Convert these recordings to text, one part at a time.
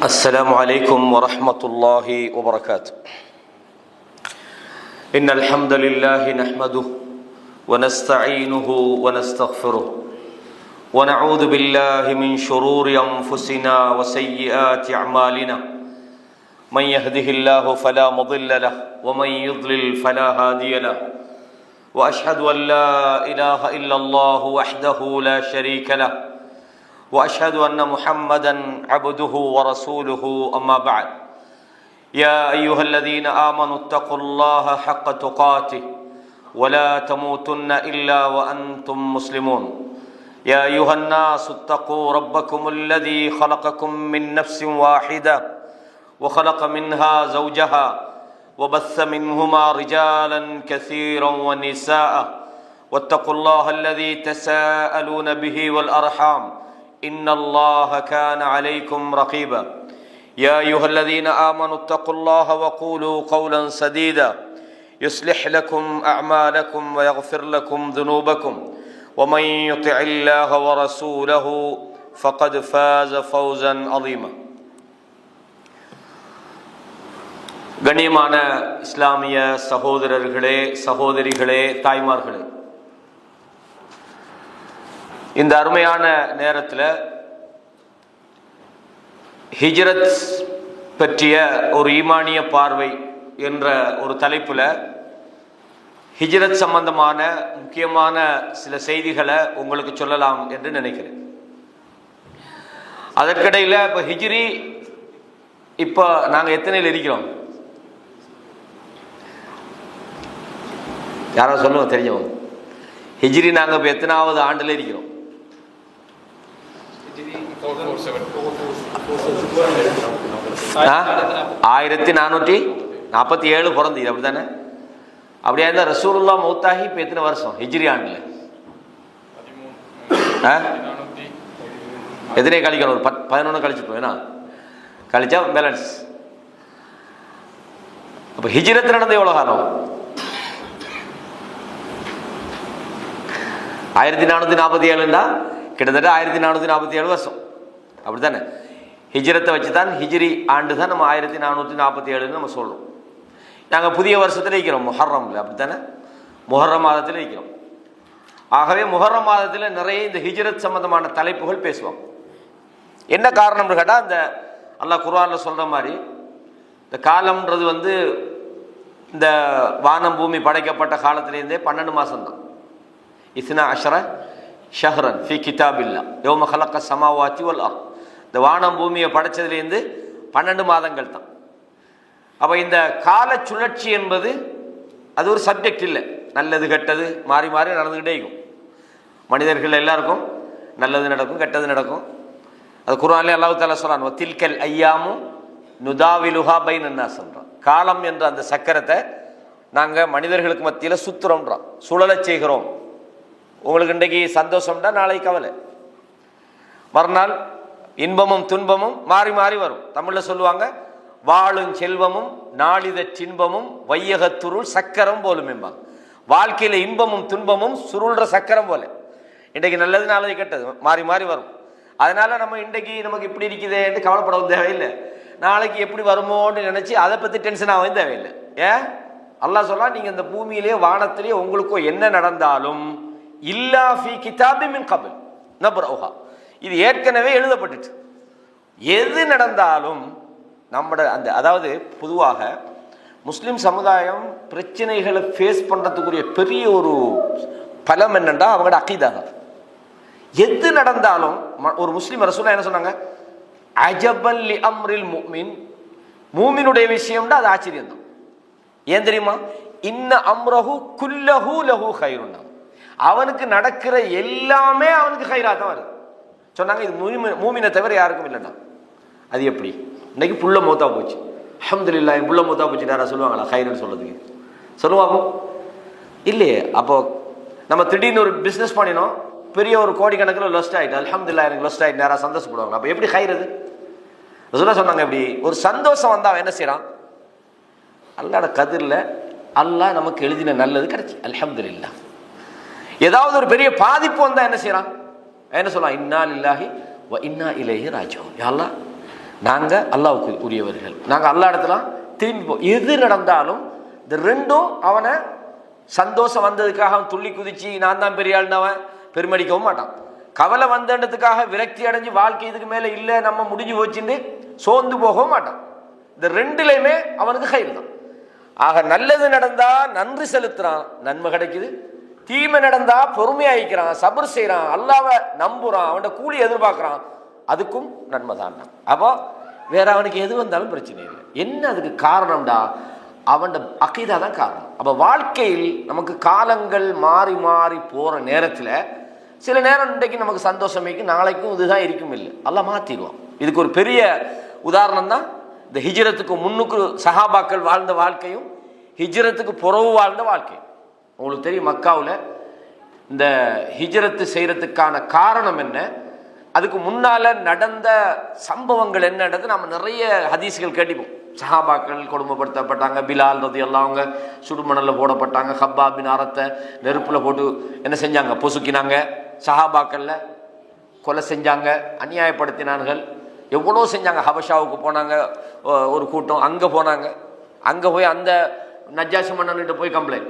السلام عليكم ورحمة الله وبركاته. إن الحمد لله نحمده ونستعينه ونستغفره ونعوذ بالله من شرور أنفسنا وسيئات أعمالنا. من يهده الله فلا مضل له ومن يضلل فلا هادي له. وأشهد أن لا إله إلا الله وحده لا شريك له. وأشهد أن محمدًا عبده ورسوله. أما بعد، يا أيها الذين آمنوا اتقوا الله حق تقاته ولا تموتن إلا وأنتم مسلمون. يا أيها الناس اتقوا ربكم الذي خلقكم من نفس واحدة وخلق منها زوجها وبث منهما رجالا كثيرا ونساء واتقوا الله الذي تساءلون به والأرحام إن الله كان عليكم رقيبا. يا أيها الذين آمنوا اتقوا الله وقولوا قولا سديدا يصلح لكم أعمالكم ويغفر لكم ذنوبكم ومن يطع الله ورسوله فقد فاز فوزا عظيما. கண்ணியமான இஸ்லாமிய சகோதரர்களே, சகோதரிகளே, தாய்மார்களே, இந்த அருமையான நேரத்தில் ஹிஜ்ரத் பற்றிய ஒரு ஈமானிய பார்வை என்ற ஒரு தலைப்பில் ஹிஜ்ரத் சம்பந்தமான முக்கியமான சில செய்திகளை உங்களுக்கு சொல்லலாம் என்று நினைக்கிறேன். அதற்கிடையில் இப்போ ஹிஜ்ரி இப்போ நாங்கள் எத்தனையில் இருக்கிறோம்? யாராவது சொல்லுங்க, தெரிஞ்சவங்க. ஹிஜ்ரி நாங்கள் இப்போ எத்தனாவது ஆண்டில் இருக்கிறோம்? 1447 பிறந்தது, அப்படித்தானே? அப்படியா இருந்தா ரசூலுல்லா மௌத்தாகி இப்போ எத்தனை வருஷம் ஹிஜ்ரி ஆண்டுல? எத்தனை கழிக்கணும்? ஒரு 11 கழிச்சுட்டோம். ஏன்னா கழிச்சா பேலன்ஸ். அப்ப ஹிஜ்ரத் நடந்த எவ்வளவு காலம்? 1447ன்னா கிட்டத்தட்ட 1447 வருஷம், அப்படித்தானே? ஹிஜ்ரத்தை வச்சு தான் ஹிஜ்ரி ஆண்டு தான் நம்ம 1447 நம்ம சொல்றோம். நாங்கள் புதிய வருஷத்தில் இருக்கிறோம், முஹர்ரம்ல, அப்படித்தானே? முஹர்ரம் மாதத்தில் இருக்கிறோம். ஆகவே முஹர்ரம் மாதத்தில் நிறைய இந்த ஹிஜ்ரத் சம்பந்தமான தலைப்புகள் பேசுவோம். என்ன காரணம்னு கேட்டால், இந்த அல்லாஹ் குர்ஆன்ல சொல்ற மாதிரி இந்த காலம்ன்றது இந்த வானம் பூமி படைக்கப்பட்ட காலத்திலேருந்தே 12 மாதம் தான். இஸ்னா அஷர ஷஹ்ரன் ஃபி கிதாபில்லா யௌம ஹலக்க ஸமாவாத்தி வல் அர்த். இந்த வானம் பூமியை படைச்சதுலேருந்து 12 மாதங்கள் தான். அப்போ இந்த கால சுழற்சி என்பது அது ஒரு சப்ஜெக்ட் இல்லை. நல்லது கெட்டது மாறி மாறி நடந்துக்கிட்டே இருக்கும். மனிதர்கள் எல்லாருக்கும் நல்லது நடக்கும், கெட்டது நடக்கும். அது குர்ஆன்ல அல்லாஹ் தஆலா சொல்றான், வதில்கல் ஐயாமு நுதாவிலுஹா பைனன் நாஸ் சொல்றான். காலம் என்ற அந்த சக்கரத்தை நாங்கள் மனிதர்களுக்கு மத்தியில் சுத்துறோம்ன்றோம், சுழலச் செய்கிறோம். உங்களுக்கு இன்றைக்கு சந்தோஷம்னா நாளைக்கு கவலை, மறுநாள் இன்பமும் துன்பமும் மாறி மாறி வரும். தமிழ்ல சொல்லுவாங்க, வாழும் செல்வமும் நாளித சின்பமும் வையகத்துருள் சக்கரம் போலும் என்பாங்க. வாழ்க்கையில இன்பமும் துன்பமும் சுருள்ற சக்கரம் போல. இன்றைக்கு நல்லது நாளைக்கு கெட்டது மாறி மாறி வரும். அதனால நம்ம இன்றைக்கு நமக்கு இப்படி இருக்குதே என்று கவலைப்படவும் தேவையில்லை. நாளைக்கு எப்படி வருமோன்னு நினைச்சு அதை பத்தி டென்ஷன் ஆகவும் தேவையில்லை. ஏன் அல்லாஹ் சொல்லலாம், நீங்க இந்த பூமியிலேயே வானத்திலேயே உங்களுக்கோ என்ன நடந்தாலும் இல்லா ஃபீ கிதாபி மின் கபில் நப்ரஹா, இது ஏற்கனவே எழுதப்பட்டுச்சு. எது நடந்தாலும் நம்மட அந்த, அதாவது பொதுவாக முஸ்லிம் சமுதாயம் பிரச்சனைகளை ஃபேஸ் பண்றதுக்குரிய பெரிய ஒரு பலம் என்னன்னா அவங்களோட அகீதா தான். எது நடந்தாலும் ஒரு முஸ்லிம் ரசூலுல்லாஹ் என்ன சொன்னாங்க, அஜபன் லி அம்ரில் முஃமின், மூமினுடைய விஷயம்னா அது ஆச்சரியம் தான். ஏன் தெரியுமா? இன்ன அம்ரஹு குல்லஹு லஹு கைருன், அவனுக்கு நடக்கிற எல்லாமே அவனுக்கு கைரா தான் வருது சொன்னாங்க. இது மூமினை தவிர யாருக்கும் இல்லைன்னா. அது எப்படி? இன்னைக்கு புள்ள மௌத்தா போச்சு, அல்ஹம்துலில்லாஹ், என் புள்ள மௌத்தா போச்சு, யாரா சொல்லுவாங்களா கைருன்னு சொல்றதுக்கு? சொல்லுவாங்க இல்லையே. அப்போ நம்ம திடீர்னு ஒரு பிஸ்னஸ் பண்ணினோம், பெரிய ஒரு கோடிக்கணக்கில் லொஸ்ட் ஆயிட்டு, அல்ஹம்துலில்லாஹ் எனக்கு லொஸ்ட் ஆயிட்டு, யாரா சந்தோஷப்படுவாங்க? அப்போ எப்படி கைறது? ரசூலுல்லாஹ் சொன்னாங்க, எப்படி ஒரு சந்தோஷம் வந்தா அவன் என்ன செய்யறான்? அல்லாஹ்வோட கதிர்ல அல்லாஹ் நமக்கு எழுதின நல்லது கிடைச்சி அல்ஹம்துலில்லாஹ். ஏதாவது ஒரு பெரிய பாதிப்பு வந்தா என்ன செய்யறான்? என்ன சொல்லலாம்? இன்னா லில்லாஹி வ இன்னா இலைஹி ராஜிஊன். யா அல்லாஹ், நாங்கள் அல்லாவுக்கு உரியவர்கள், நாங்கள் அல்லா இடத்துல திரும்பி எது நடந்தாலும் இந்த ரெண்டும் அவனை சந்தோஷம் வந்ததுக்காக அவன் துள்ளி குதிச்சு நான் தான் பெரிய ஆள்னு அவன் பெருமடிக்கவும் மாட்டான். கவலை வந்ததுக்காக விரக்தி அடைஞ்சு வாழ்க்கை இதுக்கு மேலே இல்லை நம்ம முடிஞ்சு போச்சுன்னு சோர்ந்து போகவும் மாட்டான். இந்த ரெண்டுலையுமே அவனுக்கு கயிறு தான். ஆக நல்லது நடந்தா நன்றி செலுத்துறான், நன்மை கிடைக்குது. தீமை நடந்தா பொறுமையாயிக்கிறான், சபர் செய்யறான், அல்லாவை நம்புறான், அவனோட கூலி எதிர்பார்க்கிறான், அதுக்கும் நன்மை தான். அப்போ வேற அவனுக்கு எது வந்தாலும் பிரச்சனை இல்லை. என்ன அதுக்கு காரணம்டா? அவன் அக்கீதா தான் காரணம். அப்போ வாழ்க்கையில் நமக்கு காலங்கள் மாறி மாறி போற நேரத்தில் சில நேரம் இன்றைக்கு நமக்கு சந்தோஷம் இருக்கும், நாளைக்கும் இதுதான் இருக்கும் இல்லை, எல்லாம் மாற்றிடுவான். இதுக்கு ஒரு பெரிய உதாரணம் தான் இந்த ஹிஜ்ரத்துக்கு முன்னுக்கு சஹாபாக்கள் வாழ்ந்த வாழ்க்கையும் ஹிஜ்ரத்துக்கு புறவு வாழ்ந்த வாழ்க்கையும். உங்களுக்கு தெரியும், மக்காவில் இந்த ஹிஜ்ரத்து செய்யறதுக்கான காரணம் என்ன, அதுக்கு முன்னால நடந்த சம்பவங்கள் என்னன்றது நம்ம நிறைய ஹதீஸ்கள் கேட்டிப்போம். சஹாபாக்கள் கொடுமைப்படுத்தப்பட்டாங்க, பிலால் ரலியல்லாஹு அவங்க சுடுமணலில் போடப்பட்டாங்க, ஹப்பாப் பின் அரத்தை நெருப்பில் போட்டு என்ன செஞ்சாங்க, பொசுக்கினாங்க, சஹாபாக்கள்ல கொலை செஞ்சாங்க, அநியாயப்படுத்தினார்கள், எவ்வளோ செஞ்சாங்க. ஹபஷாவுக்கு போனாங்க ஒரு கூட்டம், அங்கே போனாங்க, அங்கே போய் அந்த நஜ்ஜாசி மன்னன்கிட்ட போய் கம்ப்ளைண்ட்,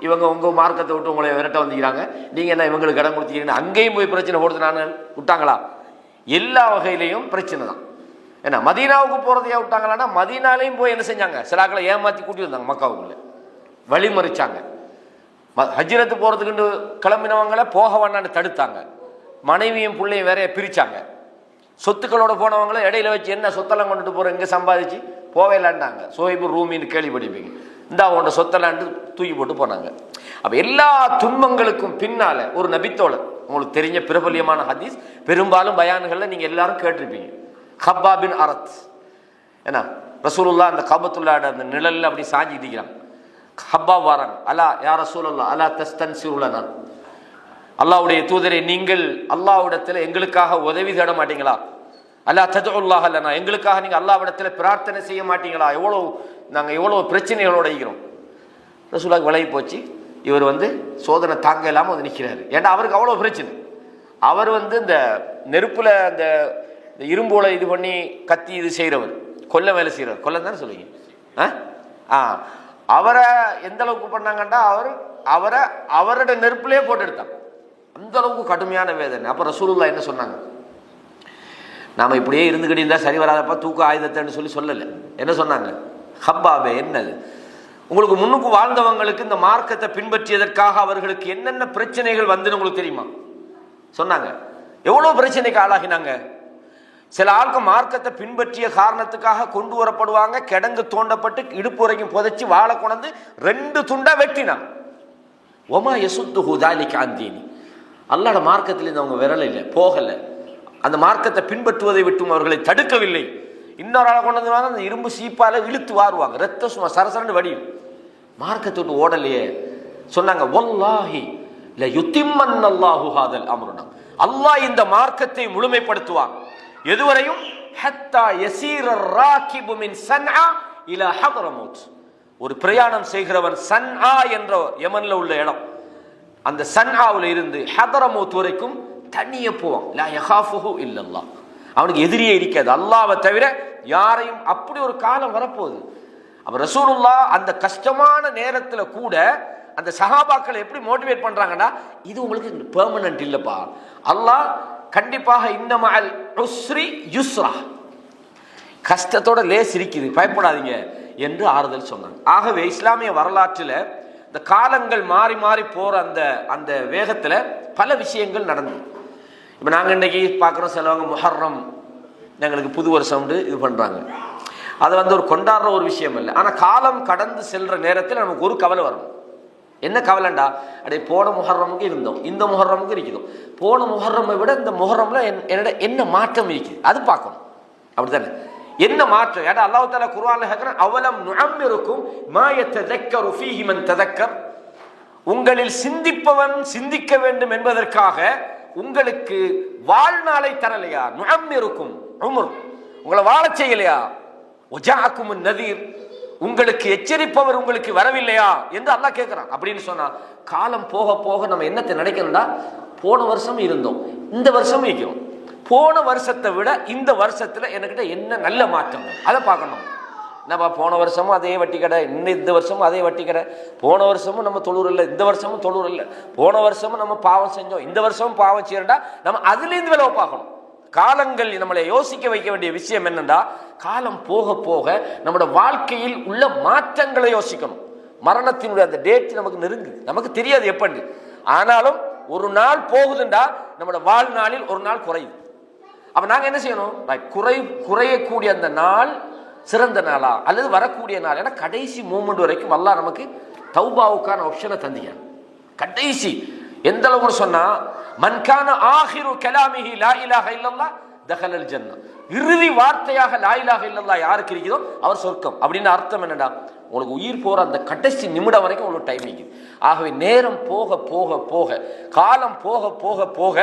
இவங்க உங்கள் மார்க்கத்தை விட்டு உங்களை விரட்ட வந்துக்கிறாங்க, நீங்கள் என்ன இவங்களுக்கு இடம் கொடுத்தீங்கன்னு அங்கேயும் போய் பிரச்சனை போடுத்துனாங்க, விட்டாங்களா? எல்லா வகையிலையும் பிரச்சனை தான். ஏன்னா மதீனாவுக்கு போகிறதையே விட்டாங்களான்னா மதீனாலையும் போய் என்ன செஞ்சாங்க, சிலாக்களை ஏமாற்றி கூட்டி வந்தாங்க, மக்காவுக்குள்ள வழிமறிச்சாங்க. ஹஜ்ரத்து போகிறதுக்குன்னு கிளம்பினவங்களை போக வேண்டான்னு தடுத்தாங்க, மனைவியும் பிள்ளையும் வேறைய பிரித்தாங்க, சொத்துக்களோட போனவங்கள இடையில வச்சு என்ன சொத்தெல்லாம் கொண்டுட்டு போகிற இங்கே சம்பாதிச்சு போவேலாண்டாங்க. சோஹிபு ரூமின்னு கேள்விப்படிப்பீங்க, இந்த அவனோட சொத்தலாண்டு தூக்கி போட்டு போனாங்க. அப்போ எல்லா துன்பங்களுக்கும் பின்னால ஒரு நபித்தோழர், உங்களுக்கு தெரிஞ்ச பிரபல்யமான ஹதீஸ், பெரும்பாலும் பயான்களில் நீங்கள் எல்லாரும் கேட்டிருப்பீங்க, ஹப்பாப் பின் அரத். ஏன்னா ரசூலுல்லாஹ் அந்த கபத்துல்லாட அந்த நிழல்ல அப்படி சாஞ்சிட்டு இருக்கிறாங்க. ஹப்பாப் வராங்க, அல்லா யா ரசூலுல்லாஹ் அல்லா தஸ்தன்சிருலனா, அல்லாஹ்வுடைய தூதரை நீங்கள் அல்லாஹ்விடத்தில் எங்களுக்காக உதவி தேட மாட்டீங்களா? அல்லா ததுல்லாஹ் லனா, எங்களுக்காக நீங்கள் அல்லாஹ்விடத்தில் பிரார்த்தனை செய்ய மாட்டீங்களா? நாங்கள் எவ்வளோ பிரச்சனைகளோட இருக்கிறோம். ரசூலுல்லாஹ் விலகி போச்சு. இவர் சோதனை தாங்க இல்லாமல் நிற்கிறாரு. ஏன்னா அவருக்கு அவ்வளோ பிரச்சனை. அவர் இந்த நெருப்புல அந்த இரும்போல இது பண்ணி கத்தி இது செய்கிறவர், கொல்ல வேலை செய்கிறவர், கொல்ல தானே சொல்லுவீங்க. அவரை எந்த அளவுக்கு பண்ணாங்கண்டா அவரோட நெருப்புலேயே போட்டு எடுத்தாங்க. அந்த அளவுக்கு கடுமையான வேதனை. அப்போ ரசூலுல்லாஹ் என்ன சொன்னாங்க, நாம் இப்படியே இருந்துக்கிட்டு இருந்தால் சரி வராதப்பா, தூக்க ஆயுதத்தைன்னு சொல்லலை. என்ன சொன்னாங்க, ஹப்பாபே என்னது, உங்களுக்கு முன்னுக்கு வாழ்ந்தவங்களுக்கு இந்த மார்க்கத்தை பின்பற்றியதற்காக அவர்களுக்கு என்னென்ன பிரச்சனைகள் வந்துன்னு உங்களுக்கு தெரியுமா? சொன்னாங்க. எவ்வளோ பிரச்சனைக்கு ஆளாகினாங்க. சில ஆட்கள் மார்க்கத்தை பின்பற்றிய காரணத்துக்காக கொண்டு வரப்படுவாங்க, கிடங்கு தோண்டப்பட்டு இடுப்பு வரைக்கும் புதைச்சி வாழை கொண்டு 2 துண்டா வெட்டினாங்க. ஒமா யசுத்து தாலிக அந்தீனி, அல்லாஹ்வுடைய மார்க்கத்திலிருந்து அவங்க விரல இல்லை, போகலை, அந்த மார்க்கத்தை பின்பற்றுவதை விட்டும் அவர்களை தடுக்கவில்லை. இன்னொரு ஆளை கொண்டு வந்து அந்த இரும்பு சீப்பால இழுத்து வாருவாங்க, ரத்த சும்மா சரசரன்னு வடியும், மார்க்கத்தை விட்டு ஓடலையே. சொன்னாங்க, வல்லாஹி ல யுத்திம்மன்னல்லாஹு ஹாதல் அம்ருனா, அல்லாஹ் இந்த மார்க்கத்தை முழுமைப்படுத்துவான். எதுவரையும் ஹத்தா யஸீர ராகிபு மின் சன்ஆ இலா ஹத்ரமௌத், ஒரு பிரயாணம் செய்கிறவன் சன்ஆ என்ற யமன்ல உள்ள இடம், அந்த சன்ஆவுல இருந்து ஹத்ரமௌத் வரைக்கும் தனியே போவான். லா யகாஃபுஹு இல்லல்லாஹ், அவனுக்கு எதிரியே இருக்காது அல்லாஹ்வை தவிர யாரையும். அப்படி ஒரு காலம் வரப்போகுது. அப்ப ரசூலுல்லாஹ் அந்த கஷ்டமான நேரத்துல கூட அந்த சஹாபாக்களை எப்படி மோட்டிவேட் பண்றாங்கன்னா, இது உங்களுக்கு பெர்மனன்ட் இல்லப்பா, அல்லாஹ் கண்டிப்பாக இன்னமஅல் உஸ்ரி யுஸ்ரா, கஷ்டத்தோட லேஸ் இருக்குது, பயப்படாதீங்க என்று ஆறுதல் சொன்னாங்க. ஆகவே இஸ்லாமிய வரலாற்றில் இந்த காலங்கள் மாறி மாறி போற அந்த வேகத்துல பல விஷயங்கள் நடந்தது. இப்போ நாங்கள் இன்னைக்கு பார்க்குறோம், சிலவங்க முஹர்ரம் எங்களுக்கு புது வருஷம் இது பண்ணுறாங்க, அது ஒரு கொண்டாடுற ஒரு விஷயம் இல்லை. ஆனால் காலம் கடந்து செல்ற நேரத்தில் நமக்கு ஒரு கவலை வரும். என்ன கவலைண்டா, அப்படியே போன முஹர்ரமுக்கு இருந்தோம், இந்த முஹர்ரமுக்கு இருக்குதோம், போன முஹர்ரமை விட இந்த முஹர்ரம்ல என்னோட என்ன மாற்றம் இருக்குது அது பார்க்கணும். அப்படித்தானே, என்ன மாற்றம்? ஏன்னா அல்லாஹ் தஆலா குர்ஆன்ல கேக்குறான், அவலம் நுஅம்மிருக்கும் மா யததக்கரு ஃபீஹி மன் ததக்கர், உங்களில் சிந்திப்பவன் சிந்திக்க வேண்டும் என்பதற்காக உங்களுக்கு வாழ்நாளை தரலையா? நுஅம்மிருக்கும் உம்ர், உங்களை வாழ செய்யலையா? வஜாஅக்கும் நதீர், உங்களுக்கு எச்சரிப்பவர் உங்களுக்கு வரவில்லையா என்று அல்லாஹ் கேட்கிறான். அப்படின்னு சொன்னா காலம் போக போக நம்ம என்னத்தை நினைக்கணும்னா, போன வருஷம் இருந்தோம், இந்த வருஷம் இருக்கிறோம், போன வருஷத்தை விட இந்த வருஷத்துல என்கிட்ட என்ன நல்ல மாற்றங்கள் அதை பார்க்கணும். நம்ம போன வருஷமும் அதே வட்டி கடை, இன்னும் இந்த வருஷமும் அதே வட்டி கடை, போன வருஷமும் நம்ம தொழுர் இல்லை, இந்த வருஷமும் தொழுர் இல்லை, போன வருஷமும் நம்ம பாவம் செஞ்சோம், இந்த வருஷமும் பாவம் செய்யறா, நம்ம அதுலேருந்து விளைவு பார்க்கணும். காலங்கள் நம்மளை யோசிக்க வைக்க வேண்டிய விஷயம் என்னன்னா, காலம் போக போக நம்மளோட வாழ்க்கையில் உள்ள மாற்றங்களை யோசிக்கணும். மரணத்தினுடைய அந்த டேட் நமக்கு நெருங்குது, நமக்கு தெரியாது எப்படி, ஆனாலும் ஒரு நாள் போகுதுண்டா நம்மளோட வாழ்நாளில் ஒரு நாள் குறையுது. அப்ப நாங்க என்ன செய்யணும்? குறையக்கூடிய அந்த நாள் சிறந்த நாளா அல்லது வரக்கூடிய நாள், ஏன்னா கடைசி மூமெண்ட் வரைக்கும் அல்லாஹ் நமக்கு தௌபாவுக்கான ஆப்ஷனை தந்தியான். கடைசி எந்த அளவுக்கு சொன்னா, மன்கான ஆஹிரு கலாமிஹி லா இலாஹ இல்லல்லாஹ் தகலல் ஜன்னah, இறுதி வார்த்தையாக லா இலாஹ இல்லல்லாஹ் யாருக்கு இருக்குதோ அவர் சொர்க்கம். அப்படின்னு அர்த்தம் என்னடா, உங்களுக்கு உயிர் போற அந்த கடைசி நிமிடம் வரைக்கும் உங்களுக்கு டைம் இருக்குது. ஆகவே நேரம் போக போக போக, காலம் போக போக போக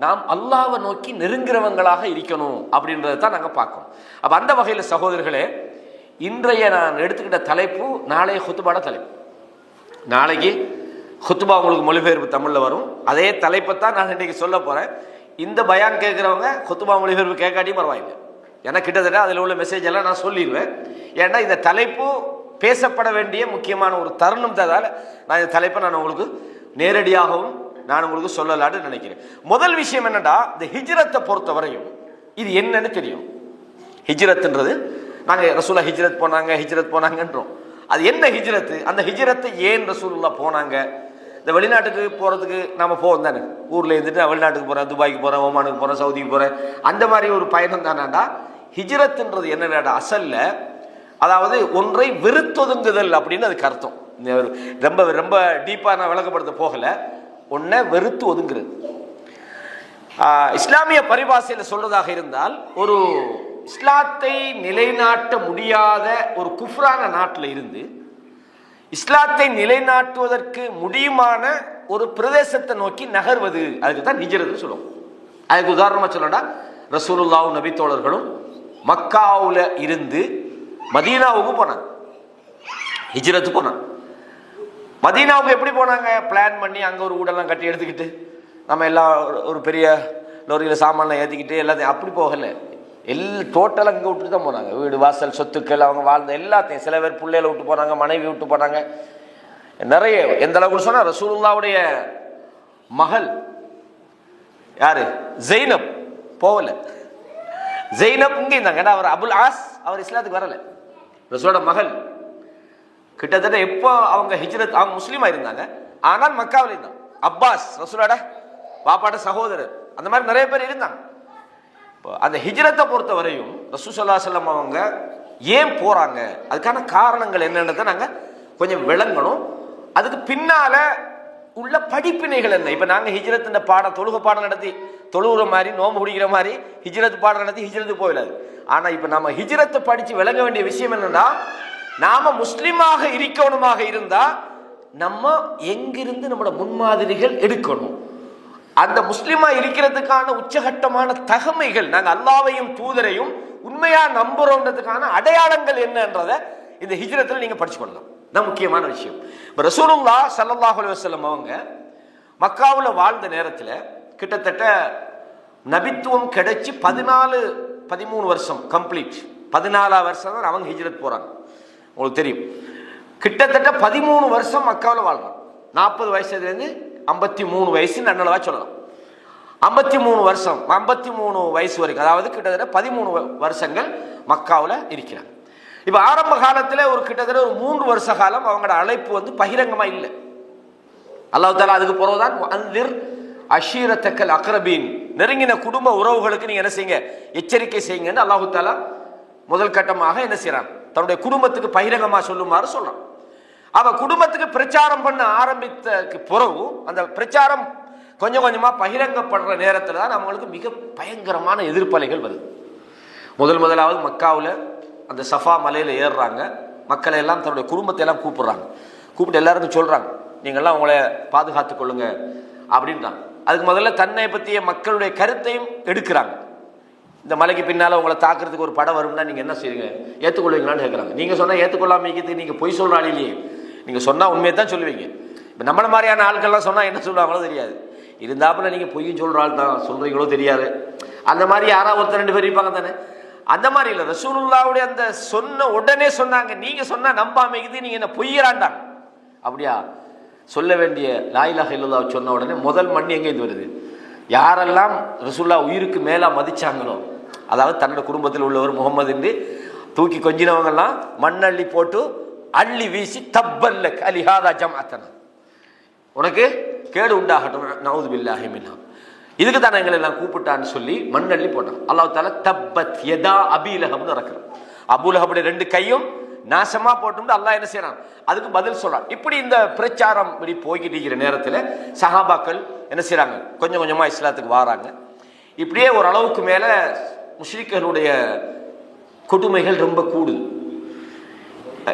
நாம் அல்லாஹ்வை நோக்கி நெருங்குறவங்களாக இருக்கணும் அப்படின்றத தான் நாங்கள் பார்க்கணும். அப்போ அந்த வகையில் சகோதரர்களே, இன்றைய நான் எடுத்துக்கிட்ட தலைப்பு நாளைய ஹுத்துபான தலைப்பு. நாளைக்கு ஹுத்துபா உங்களுக்கு மொழிபெயர்ப்பு தமிழில் வரும். அதே தலைப்பை தான் நான் இன்றைக்கி சொல்ல போகிறேன். இந்த பயான் கேட்குறவங்க ஹுத்துபா மொழிபெயர்ப்பு கேட்காட்டியும் பரவாயில்லை, ஏன்னா கிட்டத்தட்ட அதில் உள்ள மெசேஜ் எல்லாம் நான் சொல்லிடுவேன். ஏன்னா இந்த தலைப்பு பேசப்பட வேண்டிய முக்கியமான ஒரு தருணம் ததால் நான் இந்த தலைப்பை நான் உங்களுக்கு நேரடியாகவும் நான் உங்களுக்கு சொல்லலான்னு நினைக்கிறேன். முதல் விஷயம் என்னடா, இந்த ஹிஜ்ரத்தை பொறுத்த வரையும் இது என்னன்னு தெரியும். ஹிஜ்ரத்ன்றது நாங்கள் ரசூலா ஹிஜ்ரத் போனாங்கன்றோம். அது என்ன ஹிஜ்ரத்து, அந்த ஹிஜ்ரத்தை ஏன் ரசூலுல்லாஹ் போனாங்க? இந்த வெளிநாட்டுக்கு போகிறதுக்கு நம்ம போவோம் தானே, ஊரில் இருந்துட்டு நான் வெளிநாட்டுக்கு போகிறேன், துபாய்க்கு போகிறேன், ஓமானுக்கு போகிறேன், சவுதிக்கு போகிறேன், அந்த மாதிரி ஒரு பயணம் தானாண்டா. ஹிஜ்ரத்ன்றது என்னடா அசல்ல, அதாவது ஒன்றை வெறுத்தொதுங்குதல் அப்படின்னு அதுக்கு அர்த்தம். ரொம்ப ரொம்ப டீப்பாக நான் விளக்கப்படுத்த போகலை. ஒன்றை வெறுத்து ஒதுங்குறது. இஸ்லாமிய பரிபாஷையில் சொல்றதாக இருந்தால், ஒரு இஸ்லாத்தை நிலைநாட்ட முடியாத ஒரு குஃப்ரான நாட்டில் இருந்து இஸ்லாத்தை நிலைநாட்டுவதற்கு முடியுமான ஒரு பிரதேசத்தை நோக்கி நகர்வது, அதுக்கு தான் ஹிஜ்ரத்னு சொல்லுவோம். அதுக்கு உதாரணமாக சொல்லணும்னா, ரசூலுல்லாஹ்வும் நபி தோழர்களும் மக்காவுல இருந்து மதீனாவுக்கு போனாங்க, ஹிஜ்ரத்து போனாங்க. மதீனாவுக்கு எப்படி போனாங்க? பிளான் பண்ணி அங்கே ஒரு வீடெல்லாம் கட்டி எடுத்துக்கிட்டு நம்ம எல்லாம் ஒரு பெரிய லோரியில் சாமான்லாம் ஏற்றிக்கிட்டு எல்லாத்தையும் அப்படி போகலை. டோட்டலாக இங்கே விட்டுட்டு தான் போனாங்க. வீடு வாசல் சொத்துக்கள் அவங்க வாழ்ந்த எல்லாத்தையும், சில பேர் பிள்ளைகளை விட்டு போனாங்க, மனைவி விட்டு போனாங்க. நிறைய எந்த அளவுக்கு சொன்னால், ரசூலுல்லாவுடைய மகள் யாரு, ஜெய்னப் போகல. ஜெய்னப் இங்கே இருந்தாங்க, ஏன்னா அவர் அபுல் ஆஸ் அவர் இஸ்லாத்துக்கு வரலை. ரசூலோட மகள் கிட்டத்தட்ட எப்போ அவங்க ஹிஜ்ரத், அவங்க முஸ்லீமா இருந்தாங்க, ஆனால் மக்காவில் இருந்தாங்க. அப்பாஸ் ரசூலோட பாப்பாட்ட சகோதரர், அந்த மாதிரி நிறைய பேர் இருந்தாங்க. அந்த ஹிஜ்ரத்தை பொறுத்த வரையும் ரசூல் ஸல்லல்லாஹு அலைஹி வஸல்லம் அவங்க ஏன் போறாங்க, அதுக்கான காரணங்கள் என்னன்றதை நாங்கள் கொஞ்சம் விளங்கணும். அதுக்கு பின்னால உள்ள படிப்பினைகள் என்ன. இப்போ நாங்கள் ஹிஜ்ரத்தின் தொழுகை பாடம் நடத்தி தொழுகிற மாதிரி, நோம்பு குடிக்கிற மாதிரி ஹிஜ்ரத் பாடம் நடத்தி ஹிஜ்ரத்து போயிடாது. ஆனால் இப்போ நம்ம ஹிஜ்ரத்தை படித்து விளங்க வேண்டிய விஷயம் என்னன்னா, நாம முஸ்லிமாக இருக்கணுமாக இருந்தா நம்ம எங்கிருந்து நம்மளோட முன்மாதிரிகள் எடுக்கணும். அந்த முஸ்லிமா இருக்கிறதுக்கான உச்சகட்டமான தகமைகள், நாங்கள் அல்லாஹ்வையும் தூதரையும் உண்மையா நம்புறோன்றதுக்கான அடையாளங்கள் என்னன்றதை இந்த ஹிஜ்ரத்தில் நீங்க படிச்சு கொள்ளலாம். தான் முக்கியமான விஷயம். ரசூலுல்லாஹ் ஸல்லல்லாஹு அலைஹி வஸல்லம் அவங்க மக்காவுல வாழ்ந்த நேரத்தில் கிட்டத்தட்ட நபித்துவம் கிடைச்சி 13 வருஷம் கம்ப்ளீட். 14 வருஷம் தான் அவங்க ஹிஜ்ரத் போறாங்க. உங்களுக்கு தெரியும், கிட்டத்தட்ட 13 வருஷம் மக்காவில் வாழ்றாங்க. 40 வயசுலேருந்து 53 வயசு நன்னளவா சொல்லலாம். 53 வருஷம், 53 வயசு வரைக்கும், அதாவது கிட்டத்தட்ட 13 வருஷங்கள் மக்காவில் இருக்கிறாங்க. இப்போ ஆரம்ப காலத்தில் ஒரு கிட்டத்தட்ட ஒரு 3 வருஷ காலம் அவங்களோட அழைப்பு பகிரங்கமாக இல்லை. அல்லாஹ் தஆலா அதுக்கு பிறகுதான் அன்திர் அஷீரத்தக்கல் அக்ரபீன், நெருங்கின குடும்ப உறவுகளுக்கு நீங்க என்ன செய்யுங்க, எச்சரிக்கை செய்யுங்கன்னு அல்லாஹ் தஆலா முதல் கட்டமாக என்ன செய்யறான், தன்னுடைய குடும்பத்துக்கு பகிரங்கமாக சொல்லுமாறு சொல்றான். அவ குடும்பத்துக்கு பிரச்சாரம் பண்ண ஆரம்பித்ததுக்கு பிறகு அந்த பிரச்சாரம் கொஞ்சம் கொஞ்சமா பகிரங்கப்படுற நேரத்தில் தான் அவங்களுக்கு மிக பயங்கரமான எதிர்ப்பலைகள் வருது. முதலாவது மக்காவில் அந்த சஃபா மலையில் ஏறுறாங்க. மக்களை எல்லாம் தன்னுடைய குடும்பத்தை எல்லாம் கூப்பிட்டு எல்லாருக்கும் சொல்றாங்க, நீங்கள்லாம் உங்களை பாதுகாத்துக் கொள்ளுங்க அப்படின்றாங்க. அதுக்கு முதல்ல தன்னை பற்றிய மக்களுடைய கருத்தையும் எடுக்கிறாங்க. இந்த மலைக்கு பின்னால் உங்களை தாக்குறதுக்கு ஒரு படம் வரும்னா நீங்கள் என்ன செய்வீங்க, ஏற்றுக்கொள்வீங்களான்னு கேட்குறாங்க. நீங்கள் சொன்னால் ஏற்றுக்கொள்ளாம இருக்கிறதுக்கு நீங்கள் பொய் சொல்கிற ஆள் இல்லையே, நீங்கள் சொன்னால் உண்மையை தான் சொல்லுவீங்க. இப்போ நம்மளை மாதிரியான ஆட்கள்லாம் சொன்னால் என்ன சொல்லுவாங்களோ தெரியாது, இருந்தாப்புல நீங்கள் பொய்யும் சொல்கிற ஆள் தான் சொல்கிறீங்களோ தெரியாது. அந்த மாதிரி யாராவது ஒருத்தர் 2 பேர் இருப்பாங்க தானே. அந்த மாதிரி இல்லை. ரசூலுல்லாவுடைய அந்த சொன்ன உடனே சொன்னாங்க, நீங்க சொன்னா நம்பாமைக்குது, நீங்க என்ன பொய்யறாண்டாங்க. அப்படியா? சொல்ல வேண்டிய லா இலாஹ இல்லல்லாஹ் சொன்ன உடனே முதல் மண் எங்க இருந்து வருது? யாரெல்லாம் ரசூலுல்லாஹ் உயிருக்கு மேலா மதிச்சாங்களோ, அதாவது தன்னோட குடும்பத்தில் உள்ளவர் முகமது என்று தூக்கி கொஞ்சினவங்கெல்லாம் மண்ணள்ளி போட்டு அள்ளி வீசி தப்பல்ல அலிஹாதா ஜமாத்தனா, உனக்கு கேடு உண்டாகட்டும், நவுது பில்லாஹி மின்ஹா, இதுக்கு தானே எங்களை எல்லாம் கூப்பிட்டான்னு சொல்லி மண்ணள்ளி போட்டான். அல்லாஹ் தஆலா தப்பத் யதா அபீ லஹப்னு இறக்குறான். அபூ லஹபுடைய 2 கையும் நாசமா போட்டு அல்லாஹ் என்ன செய்யறான், அதுக்கு பதில் சொல்றான். இப்படி இந்த பிரச்சாரம் இப்படி போய்கிட்டு இருக்கிற நேரத்தில் சஹாபாக்கள் என்ன செய்யறாங்க, கொஞ்சம் கொஞ்சமா இஸ்லாத்துக்கு வாராங்க. இப்படியே ஒரு அளவுக்கு மேல முஷ்ரிக்குகளுடைய கொடுமைகள் ரொம்ப கூடுது.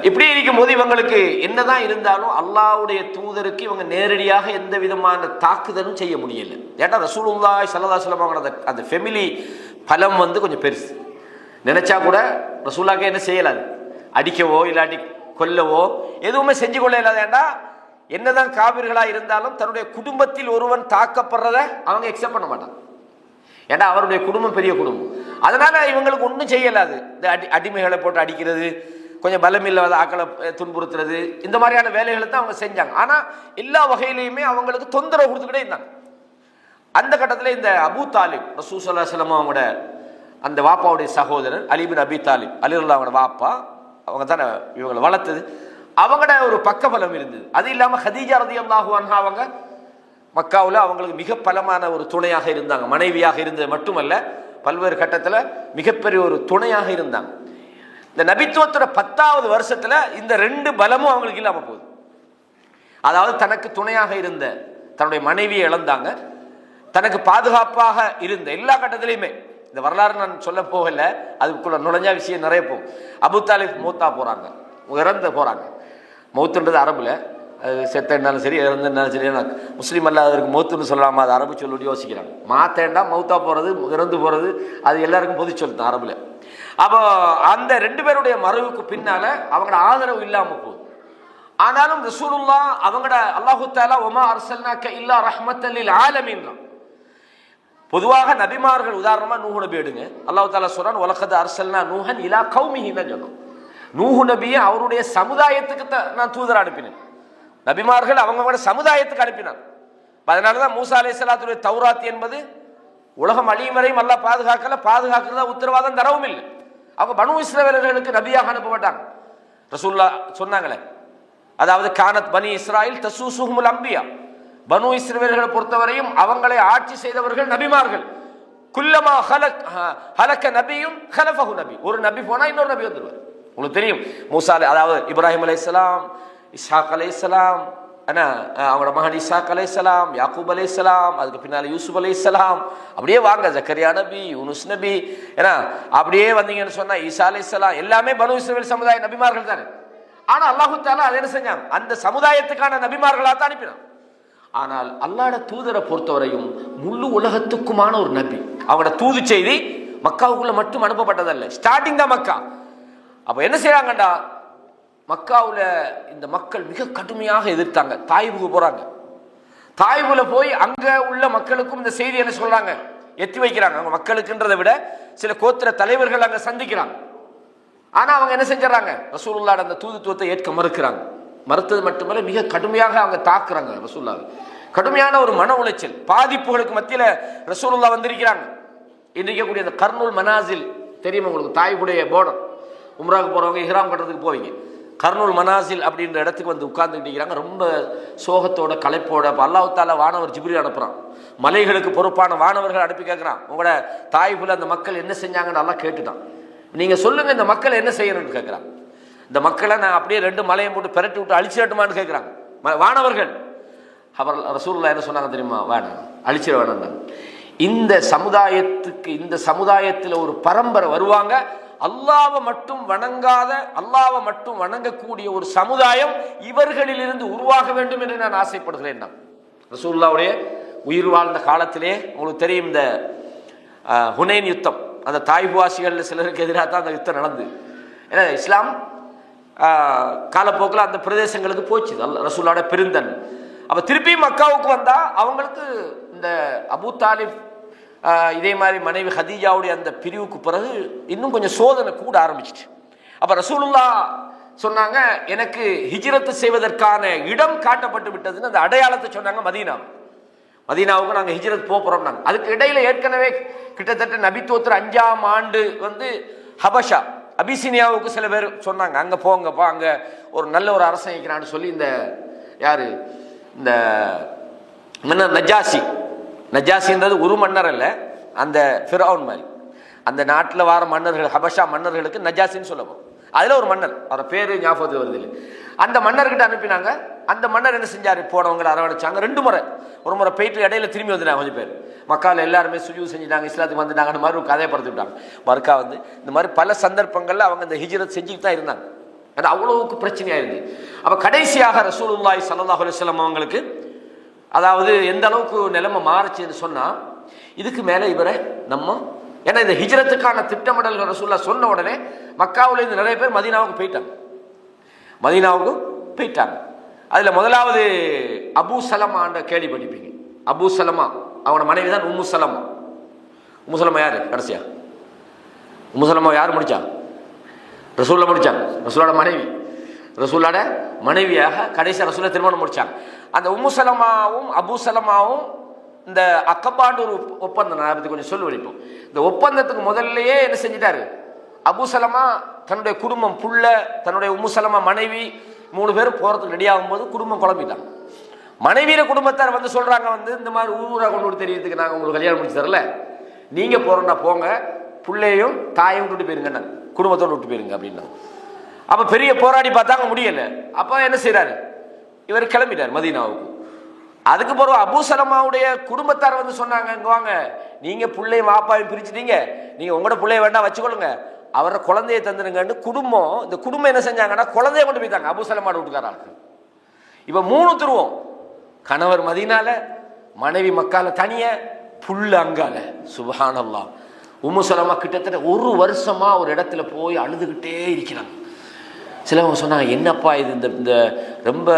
இப்படி இருக்கும் போது இவங்களுக்கு என்னதான் இருந்தாலும் அல்லாஹ்வுடைய தூதருக்கு இவங்க நேரடியாக எந்த விதமான தாக்குதலும் செய்ய முடியல. ஏன்னா ரசூலுல்லாஹி ஸல்லல்லாஹு அலைஹி வஸல்லம் அந்த ஃபெமிலி பலம் கொஞ்சம் பெருசு. நினைச்சா கூட ரசூலுல்லாஹ்க்கு என்ன செய்யலாது, அடிக்கவோ இல்லாட்டி கொல்லவோ எதுவுமே செஞ்சு கொள்ள இல்லாத. ஏண்டா என்னதான் காபிர்களா இருந்தாலும் தன்னுடைய குடும்பத்தில் ஒருவன் தாக்கப்படுறத அவங்க எக்ஸெப்ட் பண்ண மாட்டாங்க. ஏன்னா அவருடைய குடும்பம் பெரிய குடும்பம். அதனால இவங்களுக்கு ஒன்றும் செய்யலாது. இந்த அடிமைகளை போட்டு அடிக்கிறது, கொஞ்சம் பலம் இல்லாத ஆக்களை துன்புறுத்துறது, இந்த மாதிரியான வேலைகளை தான் அவங்க செஞ்சாங்க. ஆனா எல்லா வகையிலையுமே அவங்களுக்கு தொந்தரவு கொடுத்துக்கிட்டே இருந்தாங்க. அந்த கட்டத்தில் இந்த அபூ தாலிப், ரசூல் ஸல்லல்லாஹு அலைஹி வஸல்லம் அவங்களோட அந்த வாப்பாவுடைய சகோதரர் அலி பின் அபி தாலிப், அலி ரலியல்லாஹு அவங்களோட வாப்பா, அவங்க தானே இவங்களை வளர்த்தது. அவங்களோட ஒரு பக்கபலம் இருந்தது. அது இல்லாம ஹதீஜா ரலியல்லாஹு அன்ஹா அவங்க மக்காவில் அவங்களுக்கு மிக பலமான ஒரு துணையாக இருந்தாங்க. மனைவியாக இருந்தது மட்டுமல்ல, பல்வேறு கட்டத்தில் மிகப்பெரிய ஒரு துணையாக இருந்தாங்க. இந்த நபித்துவத்தோட 10வது வருஷத்துல இந்த 2 பலமும் அவங்களுக்கு இல்லாம போகுது. அதாவது தனக்கு துணையாக இருந்த தன்னுடைய மனைவியை இழந்தாங்க, தனக்கு பாதுகாப்பாக இருந்த எல்லா கட்டத்திலையுமே. இந்த வரலாறு நான் சொல்ல போகல, அதுக்குள்ள நுழைஞ்சா விஷயம் நிறைய போகும். அபூ தாலிப் மௌத்தா போறாங்க, இறந்து போறாங்க. மௌத்துன்றது அரபுல, அது செத்தனாலும் சரி இறந்தாலும் சரி, முஸ்லீம் அல்லாதவருக்கு மௌத்துன்னு சொல்லலாமா, அது அரபு சொல்லி யோசிக்கிறாங்க. மாத்தேண்டா மௌத்தா போறது, இறந்து போறது, அது எல்லாருக்கும் பொது சொல்லுது அரபுல. அப்போ அந்த 2 பேருடைய மறைவுக்கு பின்னால அவங்களோட ஆதரவு இல்லாம போகுது. ஆனாலும் ரசூலுல்லாஹ் அவங்களோட அல்லாஹு தஆலா வமா அர்ஸல்னாக இல்லா ரஹ்மத்தல் லில் ஆலமீன். பொதுவாக நபிமார்கள், உதாரணமா நூஹ் நபி எடுங்க, அல்லாஹ் தஆலா சொல்றான் வலகத் அர்ஸல்னா நூஹன் இலா கௌமிஹின்னு சொன்னான். நூஹ் நபியை அவருடைய சமுதாயத்துக்கு நான் தூதர் அனுப்பினேன். நபிமார்கள் அவங்களோட சமுதாயத்துக்கு அனுப்பினான். அதனாலதான் மூசா அலைஹிஸ்ஸலாத்துடைய தௌராத் என்பது உலகம் அழியும் வரையும் அல்லாஹ் பாதுகாக்கிறதா உத்தரவாதம் தரவும் இல்லை. அவங்க பனு இஸ்ரவேலர்களுக்கு நபியாக அனுப்பப்பட்டாங்க. ரசூலுல்லாஹ் சொன்னாங்களே, அதாவது கானத் பனி இஸ்ராயில் தசூசுஹுமுல் அம்பியா, பனு இஸ்ரவேலர்களை பொறுத்தவரையும் அவங்களை ஆட்சி செய்தவர்கள் நபிமார்கள். குல்லமா ஹலக நபியும் ஹலஃபஹு நபி, ஒரு நபி போனா இன்னொரு நபி வந்துருவார். உங்களுக்கு தெரியும் மூசா, அதாவது இப்ராஹிம் அலைஹிஸ்ஸலாம், இஸ்ஹாக் அலைஹிஸ்ஸலாம், அவங்களோட மகன் இஸ்ஹாக் அலைஹிஸ்ஸலாம், யாக்கூப் அலைஹிஸ்ஸலாம், அதுக்கு பின்னால யூசுப் அலைஹிஸ்ஸலாம், அப்படியே வாங்க ஜக்கரியா நபி, யூனுஸ் நபி, அப்படியே வந்தீங்கன்னு சொன்னா ஈசா அலைஹிஸ்ஸலாம், எல்லாமே பனு இஸ்ரவேல் சமுதாய நபிமார்கள் தானே. ஆனா அல்லாஹு தஆலா அதை என்ன செஞ்சாங்க, அந்த சமுதாயத்துக்கான நபிமார்களா தான் அனுப்பினான். ஆனால் அல்லாஹ்வோட தூதரை பொறுத்தவரையும் முழு உலகத்துக்குமான ஒரு நபி. அவங்களோட தூது செய்தி மக்காவுக்குள்ள மட்டும் அனுப்பப்பட்டதல்ல, ஸ்டார்டிங் தான் மக்கா. அப்ப என்ன செய்யறாங்கடா, மக்காவுல இந்த மக்கள் மிக கடுமையாக எதிர்த்தாங்க. தாயிபுக்கு போறாங்க. தாயிபுல போய் அங்க உள்ள மக்களுக்கும் இந்த செய்தி என்ன சொல்றாங்க, எத்தி வைக்கிறாங்க. அவங்க மக்களுக்குன்றதை விட சில கோத்திர தலைவர்கள் அங்க சந்திக்கிறாங்க. ஆனா அவங்க என்ன செஞ்சாங்க, ரசூலுல்லாஹ் அந்த தூதுத்துவத்தை ஏற்க மறுக்கிறாங்க. மறுத்தது மட்டுமல்ல, மிக கடுமையாக அவங்க தாக்குறாங்க ரசூலுல்லாஹ். கடுமையான ஒரு மன உளைச்சல், பாதிப்புகளுக்கு மத்தியில ரசூலுல்லாஹ் வந்திருக்கிறாங்க. இன்றைக்கு கூடிய அந்த கர்னுல் மனாசில் தெரியும் உங்களுக்கு, தாயிபுடைய போர்டர். உம்ராவுக்கு போறவங்க இஹ்ராம் கட்டுறதுக்கு போவீங்க, கர்னுல் மனாசில் அப்படின்ற இடத்துக்கு வந்து உட்கார்ந்துட்டு இருக்கிறாங்க. ரொம்ப சோகத்தோட களைப்போட. அல்லாஹ் தஆலா வானவர் ஜிப்ரீல் அனுப்புறான். மலைகளுக்கு பொறுப்பான வானவர்கள் அனுப்பி கேட்கிறான், உங்களோட தாயிபுல அந்த மக்கள் என்ன செஞ்சாங்கன்னு நல்லா கேட்டுட்டான், நீங்க சொல்லுங்க இந்த மக்கள் என்ன செய்யணும்னு கேட்கிறாங்க. இந்த மக்களை நான் அப்படியே 2 மலையை போட்டு பெரட்டி விட்டு அழிச்சிடட்டுமான்னு கேட்கிறாங்க வானவர்கள். அவர் ரசூலுல்லாஹ் என்ன சொன்னாங்க தெரியுமா, வேணாம், அழிச்சிட வேணாம். இந்த சமுதாயத்துக்கு, இந்த சமுதாயத்தில் ஒரு பரம்பரை வருவாங்க, அல்லாஹ்வை மட்டும் வணங்காத, அல்லாஹ்வை மட்டும் வணங்கக்கூடிய ஒரு சமுதாயம் இவர்களில் இருந்து உருவாக வேண்டும் என்று நான் ஆசைப்படுகிறேன். நான் ரசூலுல்லாஹ்வுடைய உயிர் வாழ்ந்த காலத்திலே உங்களுக்கு தெரியும், இந்த ஹுனைன் யுத்தம், அந்த தாய்வாசிகள் சிலருக்கு எதிராக தான் அந்த யுத்தம் நடந்து. ஏன்னா இஸ்லாம் காலப்போக்கில் அந்த பிரதேசங்களுக்கு போச்சு, ரசூலுல்லாஹ்வோட பெருந்தன். அப்ப திருப்பி மக்காவுக்கு வந்தா அவங்களுக்கு இந்த அபூ தாலிப் இதே மாதிரி மனைவி ஹதீஜாவுடைய அந்த பிரிவுக்கு பிறகு இன்னும் கொஞ்சம் சோதனை கூட ஆரம்பிச்சிட்டு. அப்போ ரசூலுல்லாஹ் சொன்னாங்க, எனக்கு ஹிஜ்ரத்து செய்வதற்கான இடம் காட்டப்பட்டு விட்டதுன்னு அந்த அடையாளத்தை சொன்னாங்க. மதீனாவுக்கு நாங்கள் ஹிஜ்ரத் போகிறோம். நாங்கள் அதுக்கு இடையில ஏற்கனவே கிட்டத்தட்ட நபித்துவத்தில் 5ஆம் ஆண்டு வந்து ஹபஷா அபிசினியாவுக்கு சில பேர் சொன்னாங்க, அங்கே போங்கப்பா, அங்கே ஒரு நல்ல ஒரு அரசன் இருக்கிறான்னு சொல்லி இந்த யாரு இந்த மன்னர் நஜாசின்றது ஒரு மன்னர் அல்ல, அந்த ஃபிரௌன் மாதிரி அந்த நாட்டில் வர மன்னர்கள், ஹபஷா மன்னர்களுக்கு நஜாசின்னு சொல்லப்போம். அதில் ஒரு மன்னர், அவரோட பேர் ஞாபகத்துக்கு வருது இல்லை, அந்த மன்னர்கிட்ட அனுப்பினாங்க. அந்த மன்னர் என்ன செஞ்சார், போனவங்களை அரவணைச்சாங்க. 2 முறை, ஒரு முறை போயிட்டு இடையில திரும்பி வந்துட்டாங்க. கொஞ்சம் பேர் மக்கால் எல்லாருமே சுஜூ செஞ்சுட்டாங்க, இஸ்லாத்துக்கு வந்துட்டாங்க. அந்த மாதிரி ஒரு கதையை படுத்து விட்டாங்க. மறுக்கா வந்து இந்த மாதிரி பல சந்தர்ப்பங்களில் அவங்க இந்த ஹிஜ்ரத் செஞ்சுட்டு தான் இருந்தாங்க. அது அவ்வளவுக்கு பிரச்சனையாக இருந்து. அப்போ கடைசியாக ரசூலுல்லாஹி ஸல்லல்லாஹு அலைஹி வஸல்லம் அவங்களுக்கு அதாவது எந்த அளவுக்கு நிலைமை மாறுச்சுன்னு சொன்னால், இதுக்கு மேலே இவரை நம்ம ஏன்னா இந்த ஹிஜ்ரத்துக்கான திட்டமிடல்கள் ரசூலுல்லாஹ் சொன்ன உடனே மக்காவில் இருந்து நிறைய பேர் மதீனாவுக்கு போயிட்டாங்க. அதில் முதலாவது அபூ சலமான்ற கேள்விப்பட்டிருப்பீங்க. அபூ சலமா அவனோட மனைவி தான் உம்மு சலமா. உம்மு சலமா யாரு கடைசியா? உம்மு சலமா யார் முடிச்சா? ரசூலுல்லாஹ் முடிச்சாங்க. ரசூலோட மனைவியாக கடைசியாக ரசூலுல்லாஹ் திருமணம் முடிச்சாங்க. அந்த உம்மு சலமாவும் அபூ சலமாவும் இந்த அக்கபாண்டு ஒரு ஒப்பந்தம், நான் பற்றி கொஞ்சம் சொல்லி வலிப்போம். இந்த ஒப்பந்தத்துக்கு முதல்லையே என்ன செஞ்சிட்டாரு, அபூ சலமா தன்னுடைய குடும்பம் புள்ள, தன்னுடைய உம்மு சலமா மனைவி 3 பேரும் போகிறதுக்கு ரெடி ஆகும்போது குடும்பம் குழம்பிட்டாங்க. மனைவியில குடும்பத்தார் வந்து சொல்றாங்க, வந்து இந்த மாதிரி ஊரா கொண்டு தெரியறதுக்கு நாங்கள் உங்களுக்கு கல்யாணம் முடிச்சு தரல, நீங்க போறோம்னா போங்க, பிள்ளையும் தாயும் விட்டு போயிருங்க, குடும்பத்தோடு விட்டு போயிருங்க அப்படின்னா. அப்ப பெரிய போராடி பார்த்தாங்க, முடியல. அப்ப என்ன செய்யறாரு, இவர் கிளம்பிட்டார் மதீனாவுக்கு. அதுக்கு பிறகு அபூ சலமாவுடைய குடும்பத்தார் வந்து சொன்னாங்க, இங்க வாங்க, நீங்க பிள்ளையும் வாப்பாவையும் பிரிச்சுட்டீங்க, நீங்க உங்களோட பிள்ளைய வேண்டாம் வச்சுக்கொள்ளுங்க, அவரை குழந்தைய தந்துருங்கன்னு இந்த குடும்பம் என்ன செஞ்சாங்கன்னா குழந்தைய கொண்டு போய்த்தாங்க அபூ சலமாவோட வீட்டுக்காரருக்கு. இப்ப 3 துருவம், கணவர் மதீனால, மனைவி மக்கால தனிய, புள்ள அங்கால. சுப்ஹானல்லாஹ். உம்மு சலமா கிட்டத்தட்ட 1 வருஷமா ஒரு இடத்துல போய் அழுதுகிட்டே இருக்கிறாங்க. சிலவங்க சொன்னாங்க, என்னப்பா இது, இந்த ரொம்ப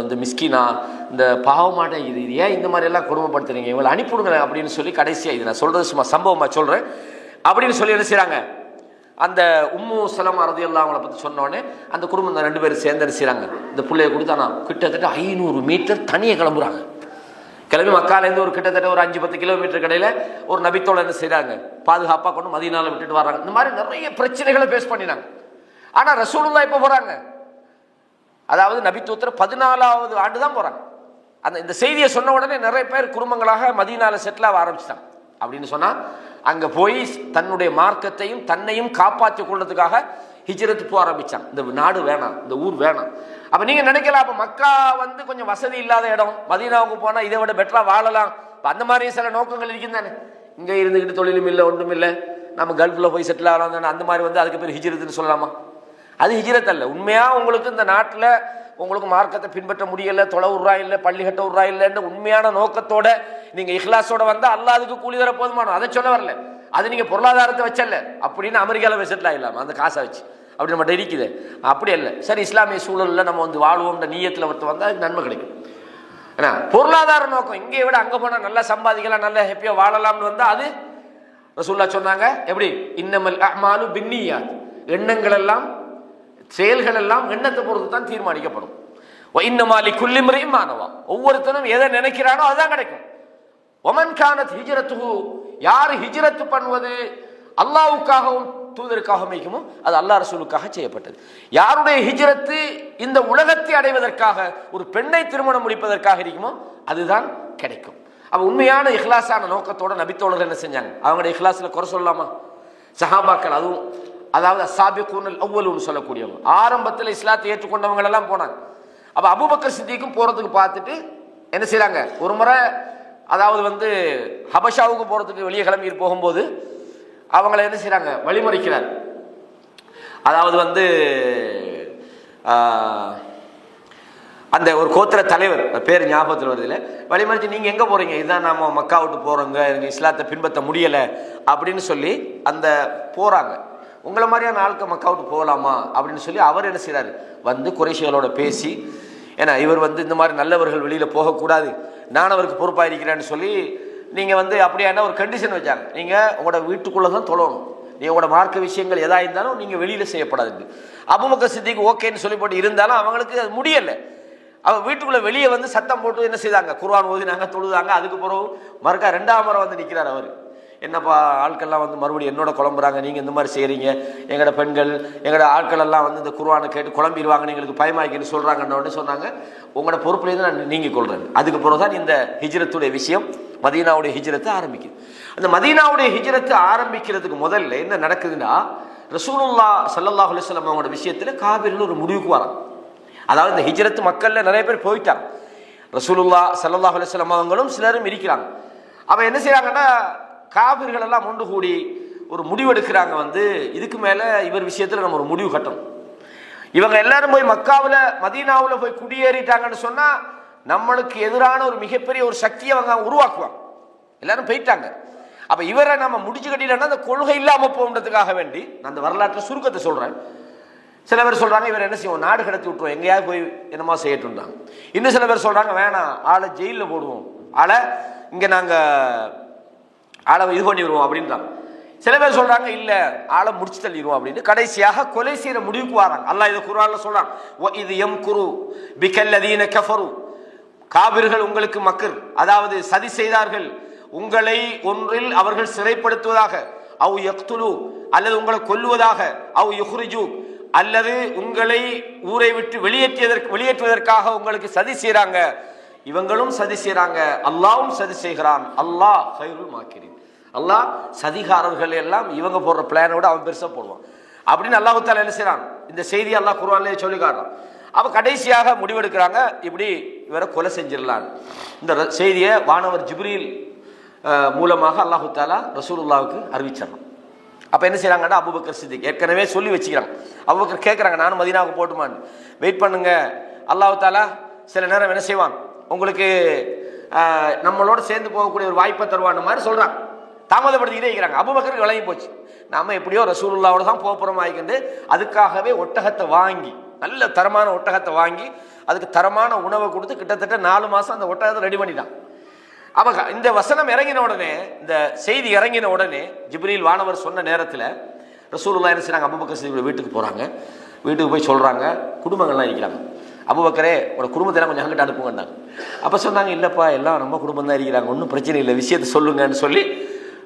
இந்த மிஸ்கினா, இந்த பாவமாட்ட இது ஏன் இந்த மாதிரி எல்லாம் கொடுமைப்படுத்துறீங்க, இவங்களை அனுப்பிவிடுங்க அப்படின்னு சொல்லி கடைசியா, இது நான் சொல்றது சும்மா சம்பவமா சொல்றேன் அப்படின்னு சொல்லி என்ன செய்யறாங்க, அந்த உம்மு சலமா ரலியல்லாஹு அவங்கள பற்றி சொன்னோடனே அந்த குடும்பம் 2 பேரும் சேர்ந்து என்ன செய்யறாங்க, இந்த பிள்ளைய கொடுத்தானா கிட்டத்தட்ட 500 மீட்டர் தனியே கிளம்புறாங்க. கிளம்பி மக்காலேருந்து ஒரு கிட்டத்தட்ட ஒரு 5-10 கிலோமீட்டர் கடையில் ஒரு நபித்தோட என்ன செய்யறாங்க, பாதுகாப்பாக கொண்டு மதீனால விட்டுட்டு வர்றாங்க. இந்த மாதிரி நிறைய பிரச்சனைகளை பேஸ் பண்ணினாங்க. ஆனா ரசூலுல்லாஹ் எப்ப போறாங்க, அதாவது நபித்துவத்துல 14வது ஆண்டு தான் போறாங்க. இந்த செய்தியை சொன்ன உடனே நிறைய பேர் குடும்பங்களாக மதீனால செட்டில் ஆக ஆரம்பிச்சிட்டாங்க. அப்படின்னு சொன்னா அங்க போய் தன்னுடைய மார்க்கத்தையும் தன்னையும் காப்பாற்றிக் கொள்றதுக்காக ஹிஜ்ரத் போக ஆரம்பிச்சாங்க. இந்த நாடு வேணாம், இந்த ஊர் வேணாம். அப்ப நீங்க நினைக்கலாம், அப்ப மக்கா வந்து கொஞ்சம் வசதி இல்லாத இடம், மதீனாவுக்கு போனா இதை விட பெட்டரா வாழலாம், அந்த மாதிரி சில நோக்கங்கள் இருக்குதானே. இங்க இருந்துகிட்டு தொழிலும் இல்லை ஒன்றும் இல்லை, நம்ம கல்ஃப்ல போய் செட்டில் ஆகலாம் தானே, அந்த மாதிரி வந்து அதுக்கு பேர் ஹிஜ்ரத்னு சொல்லலாமா? அது ஹிஜ்ரத் அல்ல. உண்மையா உங்களுக்கு இந்த நாட்டில் உங்களுக்கு மார்க்கத்தை பின்பற்ற முடியல, தொலை உருவா இல்லை, பள்ளி கட்ட உருவா இல்லைன்னு உண்மையான நோக்கத்தோட நீங்க இஹ்லாஸோட வந்தா அல்லாஹ் அதுக்கு கூலி தர போதுமானோம். அதை சொல்ல வரல. அது நீங்க பொருளாதாரத்தை வச்சல்ல, அப்படின்னு அமெரிக்காவில் செட்டில் ஆகிடலாம் அந்த காசை வச்சு, அப்படி நம்மகிட்ட இருக்குது. அப்படி இல்லை. சரி, இஸ்லாமிய சூழலில் நம்ம வந்து வாழ்வோம்ன்ற நீயத்தில் ஒருத்தர் வந்தால் அதுக்கு நன்மை கிடைக்கும். ஏன்னா பொருளாதார நோக்கம், இங்கே விட அங்கே போனால் நல்லா சம்பாதிக்கலாம், நல்லா ஹாப்பியாக வாழலாம்னு வந்தால் அது ரசூலுல்லாஹ் சொன்னாங்க. எப்படி, இன்னமல் அஅமாலு பின்னியாத், எண்ணங்கள் எல்லாம் செயல்கள் எல்லாம் எண்ணத்தை பொறுத்து தான் தீர்மானிக்கப்படும். இன்னமா லிக்குல்லி இம்ரிஇன் மா நவா, ஒவ்வொருத்தனும் எதை நினைக்கிறானோ அதுதான் கிடைக்கும். ஒமன் கானத் ஹிஜ்ரத்துஹு, யார் ஹிஜ்ரத் பண்ணுவது அல்லாஹ்வுக்காகவும் தூதருக்காக அமைக்குமோ அது அல்லாஹ் ரசூலுக்காக செய்யப்பட்டது. யாருடைய ஹிஜ்ரத்து இந்த உலகத்தை அடைவதற்காக, ஒரு பெண்ணை திருமணம் முடிப்பதற்காக இருக்குமோ அதுதான் கிடைக்கும். அப்ப உண்மையான இஹ்லாஸான நோக்கத்தோட நபித்தோழர்கள் என்ன செஞ்சாங்க, அவங்களுடைய இஹ்லாஸ்ல குறை சொல்லலாமா? சஹாபாக்கள், அதுவும் அதாவது அஸ்ஸாபிகூனல் அவ்வலூன்னு சொல்லக்கூடியவங்க, ஆரம்பத்தில் இஸ்லாத்தை ஏற்றுக்கொண்டவங்க எல்லாம் போனாங்க. அப்ப அபூபக்கர் சித்திக்கும் போறதுக்கு பார்த்துட்டு என்ன செய்யறாங்க, ஒரு முறை அதாவது வந்து ஹபஷாவுக்கு போறதுக்கு வெளியே கிளம்பி போகும்போது அவங்களை என்ன செய்யறாங்க, வழிமறிக்கிறார். அதாவது வந்து அந்த ஒரு கோத்திர தலைவர் பேர் ஞாபகத்தில் வருது இல்லை, வழிமறிச்சு நீங்க எங்க போறீங்க, இதுதான் நாம மக்கா விட்டு போறோங்க, எனக்கு இஸ்லாத்தை பின்பற்ற முடியல அப்படின்னு சொல்லி அந்த போறாங்க. உங்களை மாதிரியான ஆளுக்கு மக்கா விட்டு போகலாமா அப்படின்னு சொல்லி அவர் என்ன செய்யறாரு, வந்து குறைஷிகளோட பேசி, ஏன்னா இவர் வந்து இந்த மாதிரி நல்லவர்கள் வெளியில போகக்கூடாது, நான் அவருக்கு பொறுப்பாக இருக்கிறேன்னு சொல்லி நீங்க வந்து அப்படியான ஒரு கண்டிஷன் வச்சாங்க, நீங்க உங்களோட வீட்டுக்குள்ளதான் தொழணும், உங்களோட மார்க்க விஷயங்கள் எதா இருந்தாலும் நீங்க வெளியில செய்யப்படாது. அபூபக்கர் சித்திக் ஓகேன்னு சொல்லி போட்டு இருந்தாலும் அவங்களுக்கு அது முடியல. அவ வீட்டுக்குள்ள வெளியே வந்து சத்தம் போட்டு என்ன செய்தாங்க, குர்ஆன் ஓதினாங்க, தொழுதாங்க. அதுக்கு பிறகு மறுக்கா 2ஆம் முறை வந்து நிற்கிறார் அவர். என்னப்பா ஆட்கள்லாம் வந்து மறுபடியும் என்னோட குழம்புறாங்க, நீங்க இந்த மாதிரி செய்றீங்க, எங்களோட பெண்கள் எங்களோட ஆட்கள் எல்லாம் வந்து இந்த குர்ஆனை கேட்டு குழம்பிடுவாங்க, எங்களுக்கு பயமாக்கின்னு சொல்றாங்கன்னு சொன்னாங்க. உங்களோட பொறுப்புலேருந்து நான் நீங்கிக் கொள்றேன். அதுக்கு பிறகுதான் இந்த ஹிஜ்ரத்துடைய விஷயம், மதீனாவுடைய ஹிஜ்ரத்து ஆரம்பிக்குது. அந்த மதீனாவுடைய ஹிஜ்ரத்து ஆரம்பிக்கிறதுக்கு முதல்ல என்ன நடக்குதுன்னா, ரசூலுல்லாஹ் ஸல்லல்லாஹு அலைஹி வஸல்லம் அவங்களோட விஷயத்துல காபிர்கள் ஒரு முடிவுக்கு வராங்க. அதாவது இந்த ஹிஜ்ரத் மக்கள்ல நிறைய பேர் போயிட்டாங்க, ரசூலுல்லாஹ் ஸல்லல்லாஹு அலைஹி வஸல்லம் அவங்களும் சிலரும் இருக்கிறாங்க. அப்ப என்ன செய்யறாங்கன்னா, காபிர்கள் எல்லாம் ஒன்று கூடி ஒரு முடிவெடுக்கிறாங்க, வந்து இதுக்கு மேல இவர் விஷயத்துல நம்ம ஒரு முடிவு கட்டணும். இவங்க எல்லாரும் போய் மக்காவில் மதீனாவில் போய் குடியேறிட்டாங்கன்னு சொன்னா நம்மளுக்கு எதிரான ஒரு மிகப்பெரிய ஒரு சக்தியை அவங்க உருவாக்குவாங்க. எல்லாரும் போயிட்டாங்க. அப்ப இவரை நம்ம முடிச்சு கட்டிட்டோம்னா அந்த கொள்கை இல்லாம போன்றதுக்காக வேண்டி நான் அந்த வரலாற்று சுருக்கத்தை சொல்றேன். சில பேர் சொல்றாங்க இவர் என்ன செய்வோம், நாடு கடத்தி விட்டுருவோம், எங்கேயாவது போய் என்னமா செய்யட்டும்டாங்க. இன்னும் சில பேர் சொல்றாங்க வேணாம், ஆளை ஜெயிலில் போடுவோம், ஆளை இங்க நாங்க ஆளை இது பண்ணி விடுவோம் அப்படின்றாங்க. சில பேர் சொல்றாங்க இல்ல, ஆளை முடிச்சு தள்ளிடுவோம் அப்படின்னு. கடைசியாக கொலை செய்யற முடிவுக்கு வராங்க. அல்லாஹ் இதை குர்ஆன்ல சொல்றான், இது யம்குரு பிகல்லதீன கஃபரு, காபிர்கள் உங்களுக்கு மக்கர், அதாவது சதி செய்தார்கள், உங்களை ஒன்றில் அவர்கள் சிறைப்படுத்துவதாக, அவ் யக்துலு அல்லது உங்களை கொல்லுவதாக, அவ் யுஹ்ரிஜு அல்லது உங்களை ஊரை விட்டு வெளியேற்றுவதற்காக உங்களுக்கு சதி செய்யறாங்க. இவங்களும் சதி செய்யறாங்க, அல்லாஹ்வும் சதி செய்கிறான், அல்லாஹ் கைருல் மாக்கிரின், அல்லாஹ் சதிகாரர்கள் எல்லாம் இவங்க போடுற பிளானோட அவன் பெருசா போடுவான் அப்படின்னு அல்லாஹ் தஆலா என்ன செய்றான், இந்த செய்தி அல்லாஹ் குர்ஆன்லயே சொல்லி காட்டுறான். அப்ப கடைசியாக முடிவெடுக்கிறாங்க, இப்படி இவரை கொலை செஞ்சிடலாம். இந்த செய்தியை வானவர் ஜிப்ரீல் மூலமாக அல்லாஹ் தஆலா ரசூலுல்லாஹ்வுக்கு அறிவிச்சான். அப்ப என்ன செய்யறாங்கன்னா, அபூபக்கர் சித்திக் ஏற்கனவே சொல்லி வச்சுக்கிறாங்க. அபூபக்கர் கேட்கறாங்க, நானும் மதீனாவுக்கு போட்டுமான்னு. வெயிட் பண்ணுங்க, அல்லாஹ் தஆலா சில நேரம் என்ன செய்வான், உங்களுக்கு நம்மளோட சேர்ந்து போகக்கூடிய ஒரு வாய்ப்பை தருவான்னு மாதிரி சொல்றாங்க. தாமதப்படுத்திக்கிட்டே இருக்கிறாங்க. அபூபக்கருக்கு விளங்கி போச்சு, நாம எப்படியோ ரசூலுல்லாவோட தான் போறோம் ஆகிக்கிண்டு அதுக்காகவே ஒட்டகத்தை வாங்கி, நல்ல தரமான ஒட்டகத்தை வாங்கி அதுக்கு தரமான உணவை கொடுத்து கிட்டத்தட்ட 4 மாசம் அந்த ஒட்டகத்தை ரெடி பண்ணிட்டான். அவங்க இந்த வசனம் இறங்கின உடனே, இந்த செய்தி இறங்கின உடனே ஜிப்ரீல் வானவர் சொன்ன நேரத்தில் ரசூலுல்லாஹ் என்ன செய்றாங்க, அபூபக்கர் சித்திக் வீட்டுக்கு போறாங்க. வீட்டுக்கு போய் சொல்றாங்க, குடும்பங்கள்லாம் இருக்கிறாங்க, அபூபக்கரே உங்களோட குடும்பத்தெல்லாம் கொஞ்சம் அங்கிட்ட அனுப்புங்கன்னாங்க. அப்ப சொன்னாங்க, இல்லப்பா எல்லாம் நம்ம குடும்பம் தான் இருக்கிறாங்க, ஒன்றும் பிரச்சனை இல்லை, விஷயத்தை சொல்லுங்கன்னு சொல்லி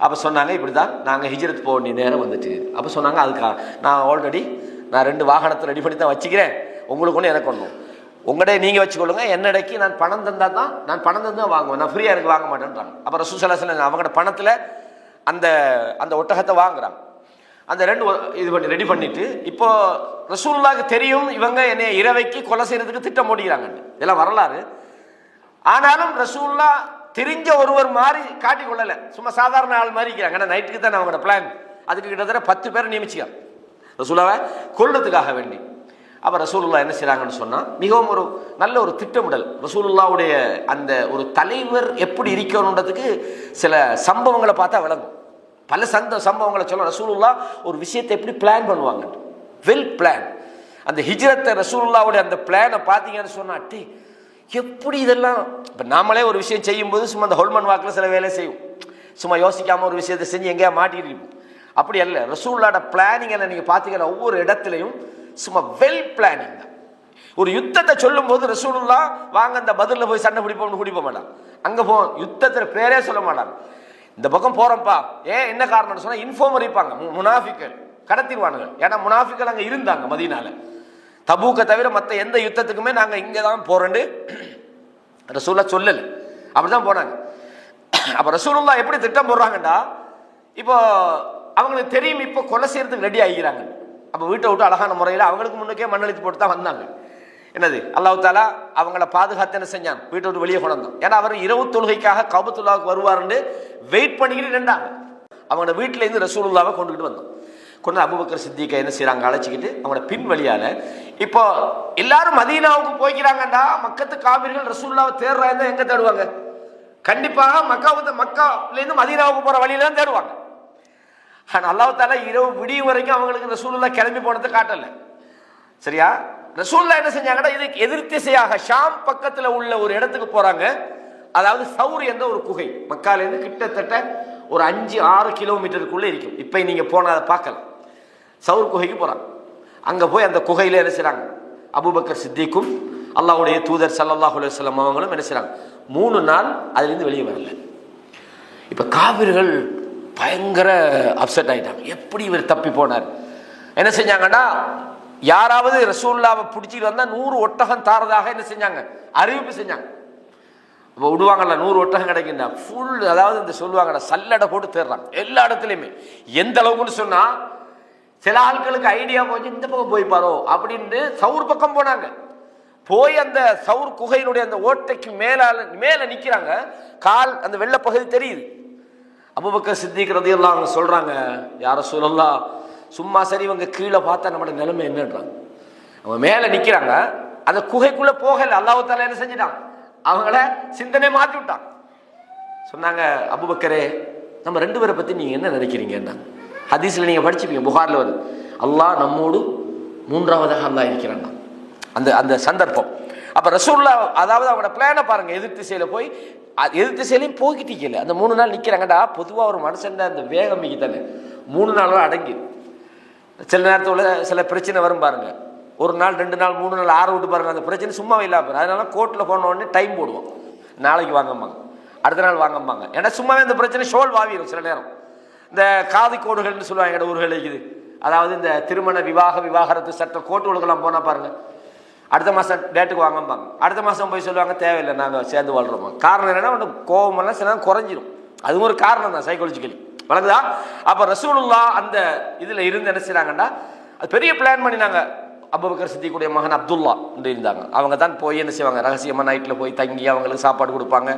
அப்போ சொன்னாங்க, இப்படி தான் நாங்கள் ஹிஜ்ரத் போக வேண்டிய நேரம் வந்துட்டு. அப்போ சொன்னாங்க, அதுக்காக நான் ஆல்ரெடி 2 வாகனத்தை ரெடி பண்ணி தான் வச்சுக்கிறேன், உங்களுக்கு ஒன்று எனக்கு ஒன்றும், உங்கள்கிட்ட நீங்கள் வச்சுக்கொள்ளுங்க, என்னடைக்கு நான் பணம் தந்தா தான், நான் பணம் தந்து தான் வாங்குவேன், நான் ஃப்ரீயாக எனக்கு வாங்க மாட்டேன்றாங்க. அப்போ ரசூல் ஸல்லல்லாஹு அலைஹி வஸல்லம் அவங்களோட பணத்தில் அந்த அந்த ஒட்டகத்தை வாங்குறாங்க. அந்த 2 இது பண்ணி ரெடி பண்ணிட்டு, இப்போ ரசூலுல்லாஹ்க்கு தெரியும் இவங்க என்னை இரவைக்கு கொலை செய்யறதுக்கு திட்டம் போடுகிறாங்க, இதெல்லாம் வரலாறு. ஆனாலும் ரசூலுல்லாஹ் தெரிஞ்ச ஒருவர் மாதிரி காட்டிக் கொள்ளல, சும்மா சாதாரண ஆள் மாதிரி இருக்கிறாங்க. ஏன்னா நைட்டுக்கு தான் அவங்களோட பிளான். அதுக்கு கிட்டத்தட்ட 10 பேரை நியமிச்சுக்காங்க ரசூலுல்லாஹ்வை கொல்றதுக்காக வேண்டி. அப்ப ரசூலுல்லாஹ் என்ன செய்றாங்கன்னு சொன்னா, மிகவும் ஒரு நல்ல ஒரு திட்டமிடல். ரசூலுல்லாஹ்வுடைய அந்த ஒரு தலைவர் எப்படி இருக்கணுன்றதுக்கு சில சம்பவங்களை பார்த்தா விளங்கும். பல சம்பவங்களை சொல்ல ரசூலுல்லாஹ் ஒரு விஷயத்தை எப்படி பிளான் பண்ணுவாங்க, வெல் பிளான். அந்த ஹிஜ்ரத்தை ரசூலுல்லாஹ்வுடைய அந்த பிளானை பார்த்தீங்கன்னு சொன்னா, எப்படி இதெல்லாம் இப்போ நாமளே ஒரு விஷயம் செய்யும்போது சும்மா அந்த ஹோல்மன் வாக்கில் சில வேலை செய்யும், சும்மா யோசிக்காம ஒரு விஷயத்தை செஞ்சு எங்கேயா மாட்டிட்டு இருப்போம். அப்படி அல்ல, ரசூலுல்லாஹ்வோட பிளானிங்கை நீங்க பார்த்தீங்கன்னா ஒவ்வொரு இடத்துலையும் சும்மா வெல் பிளானிங் தான். ஒரு யுத்தத்தை சொல்லும் போது ரசூலுல்லாஹ் வாங்க இந்த பதிலில் போய் சண்டை பிடிப்போம்னு குடிப்ப மாட்டாங்க, அங்க போ யுத்தத்தில் பேரே சொல்ல மாட்டாங்க, இந்த பக்கம் போறோம்ப்பா, என்ன காரணம்னு சொன்னா இன்ஃபார்ம் இருப்பாங்க, முனாஃபிக்கள் கடத்திடுவானுங்க. ஏன்னா முனாஃபிக்கள் அங்க இருந்தாங்க மதீனால, தபூக்க தவிர மற்ற எந்த யுத்தத்துக்குமே நாங்க இங்கே தான் போறோன்னு ரசூலுல்லாஹ் சொல்லல, அப்படிதான் போனாங்க. அப்ப ரசூலுல்லாஹ் எப்படி திட்டம் போடுறாங்கடா, இப்போ அவங்களுக்கு தெரியும் இப்போ கொலை செய்யறதுக்கு ரெடி ஆகிக்கிறாங்க. அப்ப வீட்டை விட்டு அழகான முறையில் அவங்களுக்கு முன்னுக்கே மண்ணெழுத்து போட்டு தான் வந்தாங்க. என்னது அல்லாஹ் தஆலா அவங்கள பாதுகாத்து என்ன செஞ்சான், வீட்டை விட்டு வெளியே கொண்டு வந்தான். ஏன்னா அவர் இரவு தொழுகைக்காக கஅபத்துல்லாஹ்வுக்கு வருவாருன்னு வெயிட் பண்ணிக்கிட்டு நின்றாங்க. அவங்க வீட்டில இருந்து ரசூலுல்லாஹ்வை கொண்டுகிட்டு வந்தோம். கொண்டு அபூபக்கர் சித்திகை என்ன செய்யறாங்க, அழைச்சிக்கிட்டு அவங்களோட பின் வழியால இப்போ எல்லாரும் மதீனாவுக்கு போய்க்கிறாங்கடா, மக்கத்து காபிர்கள் ரசூலுல்லாஹ்வை தேடுறாங்க, எங்க தேடுவாங்க, கண்டிப்பாக மக்காவுல இருந்து மதீனாவுக்கு போற வழியில தான் தேடுவாங்க. ஆனா அல்லாஹ் தஆலா இரவு விடியும் வரைக்கும் அவங்களுக்கு ரசூலுல்லாஹ் கிளம்பி போனதை காட்டல. சரியா, ரசூலுல்லாஹ் என்ன செஞ்சாங்கன்னா இதுக்கு எதிர் திசையாக ஷாம் பக்கத்துல உள்ள ஒரு இடத்துக்கு போறாங்க. அதாவது சவுர் என்ற ஒரு குகை மக்காலேருந்து கிட்டத்தட்ட ஒரு 5-6 கிலோமீட்டருக்குள்ளே இருக்கும். இப்போ நீங்கள் போனால் அதை பார்க்கலாம். சவுர் குகைக்கு போகிறாங்க. அங்கே போய் அந்த குகையில் என்ன செய்கிறாங்க, அபூபக்கர் சித்திக்கும் அல்லாஹ்வுடைய தூதர் ஸல்லல்லாஹு அலைஹி வஸல்லம் அவங்களும் என்ன செய்கிறாங்க, 3 நாள் அதுலேருந்து வெளியே வரல. இப்போ காபிர்கள் பயங்கர அப்செட் ஆகிட்டாங்க. எப்படி இவர் தப்பி போனார்? என்ன செஞ்சாங்கன்னா, யாராவது ரசூலுல்லாவை பிடிச்சிட்டு வந்தால் 100 ஒட்டகம் தாரதாக என்ன செஞ்சாங்க, அறிவிப்பு செஞ்சாங்க. இப்போ விடுவாங்கல்ல, 100 ஒட்டகம் கிடைக்குன்னா ஃபுல், அதாவது இந்த சொல்லுவாங்கடா சல்லடை போட்டு தேடுறாங்க எல்லா இடத்துலையுமே. எந்த அளவுக்குன்னு சொன்னால், சில ஆட்களுக்கு ஐடியா போச்சு இந்த பக்கம் போய் பாரோ அப்படின்னு சவுர் பக்கம் போனாங்க. போய் அந்த சவுர் குகையினுடைய அந்த ஓட்டைக்கு மேலே நிற்கிறாங்க. கால் அந்த வெள்ளை பகுதி தெரியுது. அபூபக்கர் சித்திக் ரலியல்லாஹு அன்ஹு சொல்றாங்க, யா ரசூலல்லாஹ், சும்மா சரி இவங்க கீழே பார்த்தா நம்மளோட நிலைமை என்னன்றாங்க. அவங்க மேலே நிற்கிறாங்க, அந்த குகைக்குள்ளே போகலை. அல்லாஹ் தஆலா என்ன செஞ்சிட்டான், அவங்கள சிந்தனை மாற்றி விட்டான். சொன்னாங்க, அபூபக்கரே, நம்ம 2 பேரை பற்றி நீங்கள் என்ன நினைக்கிறீங்கன்னா, ஹதீஸில் நீங்கள் படிச்சுப்பீங்க, புகாரில் வருது, அல்லாஹ் நம்மோடு 3ஆவதாக அல்லாஹ் இருக்கிறான். அந்த அந்த சந்தர்ப்பம். அப்போ ரசூலுல்லாஹ், அதாவது அவங்களோட பிளானை பாருங்க, எதிர் திசையில் போய் எதிர் திசையிலையும் போய்கிட்டீங்கல்ல, அந்த 3 நாள் நிற்கிறாங்கடா. பொதுவாக ஒரு மனுஷன் அந்த வேகம் மிகி தானே 3 நாள் அடங்கி. சில நேரத்தில் சில பிரச்சனை வரும் பாருங்க, 1 நாள் 2 நாள் 3 நாள் 6 விட்டு பாருங்க, அந்த பிரச்சனை சும்மா இல்லாமல். அதனால கோர்ட்டில் போன உடனே டைம் போடுவோம், நாளைக்கு வாங்கம்பாங்க, அடுத்த நாள் வாங்கம்பாங்க. ஏன்னா சும்மாவே இந்த பிரச்சனை ஷோல் வாவிடும். சில நேரம் இந்த காதி கோடுகள்னு சொல்லுவாங்க, எங்கள் ஊர்கள் இருக்குது. அதாவது இந்த திருமண விவாகரத்து சட்ட கோர்ட்டுகளுக்கெல்லாம் போனால் பாருங்க, அடுத்த மாதம் டேட்டுக்கு வாங்கம்பாங்க. அடுத்த மாதம் போய் சொல்லுவாங்க, தேவையில்லை, நாங்கள் சேர்ந்து வாழ்கிறோமா. காரணம் என்னன்னா, ஒன்று கோபமெல்லாம் சில நேரம் குறைஞ்சிரும். அதுவும் ஒரு காரணம் தான், சைக்காலஜிக்கலி வழங்குதா. அப்போ ரசூலுல்லாஹ் அந்த இதில் இருந்து என்ன செய்கிறாங்கன்னா, அது பெரிய பிளான் பண்ணினாங்க. அபூபக்கர் சித்திக்குடைய மகன் அப்துல்லா என்று இருந்தாங்க. அவங்க தான் போய் என்ன செய்வாங்க, ரகசியமாக நைட்டில் போய் தங்கி அவங்களுக்கு சாப்பாடு கொடுப்பாங்க.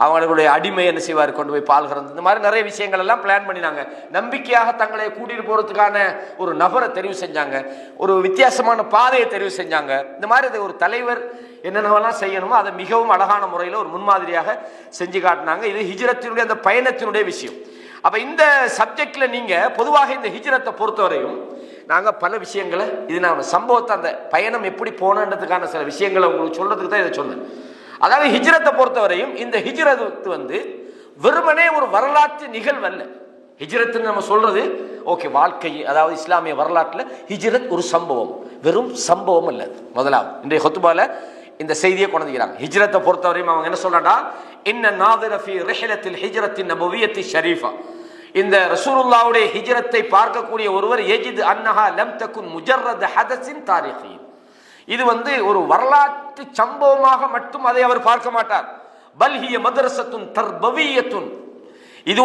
அவங்களுடைய அடிமை என்ன செய்வார், கொண்டு போய் பால் கறந்து, இந்த மாதிரி நிறைய விஷயங்கள் எல்லாம் பிளான் பண்ணினாங்க. நம்பிக்கையாக தங்களை கூட்டிட்டு போகிறதுக்கான ஒரு நபரை தெரிவு செஞ்சாங்க, ஒரு வித்தியாசமான பாதையை தெரிவு செஞ்சாங்க. இந்த மாதிரி ஒரு தலைவர் என்னென்னவெல்லாம் செய்யணுமோ அதை மிகவும் அழகான முறையில் ஒரு முன்மாதிரியாக செஞ்சு காட்டினாங்க. இது ஹிஜ்ரத்தினுடைய அந்த பயணத்தினுடைய விஷயம். அப்போ இந்த சப்ஜெக்டில் நீங்கள் பொதுவாக இந்த ஹிஜ்ரத்தை பொறுத்தவரையும் நாங்கள் பல விஷயங்களை, இது நான் சம்பவத்தை, அந்த பயணம் எப்படி போனன்றதுக்கான சில விஷயங்களை உங்களுக்கு சொல்றதுக்கு தான் இதை சொன்னேன். அதாவது ஹிஜ்ரத்தை பொறுத்தவரையும் இந்த ஹிஜ்ரத் வெறுமனே ஒரு வரலாற்று நிகழ்வல்ல. ஹிஜ்ரத்துன்னு நம்ம சொல்றது ஓகே, வாழ்க்கை, அதாவது இஸ்லாமிய வரலாற்றில் ஹிஜ்ரத் ஒரு சம்பவம், வெறும் சம்பவம் அல்ல. முதலாவது இன்றைய ஹுத்பால இந்த செய்தியை கொண்டிருக்கிறாங்க. ஹிஜ்ரத்தை பொறுத்தவரையும் அவங்க என்ன சொல்றாங்கன்னா, இன்ன நாதிர ஃபீ ரிஹ்லத்தில் ஹிஜ்ரத்தின் நபவியத்தி ஷரீஃபா, இந்த ரசூலுல்லாஹ்வுடைய ஹிஜ்ரத்தை பார்க்கக்கூடிய ஒருவர் யஜித் அன்னஹா லம் தகுன் முஜர்ரத் ஹதஸின் தாரிகி, இது ஒரு வரலாற்று சம்பவமாக மட்டும் அதை அவர் பார்க்க மாட்டார். பல் ஹிய மதரசத்துன் தர்பவியத்துன், இது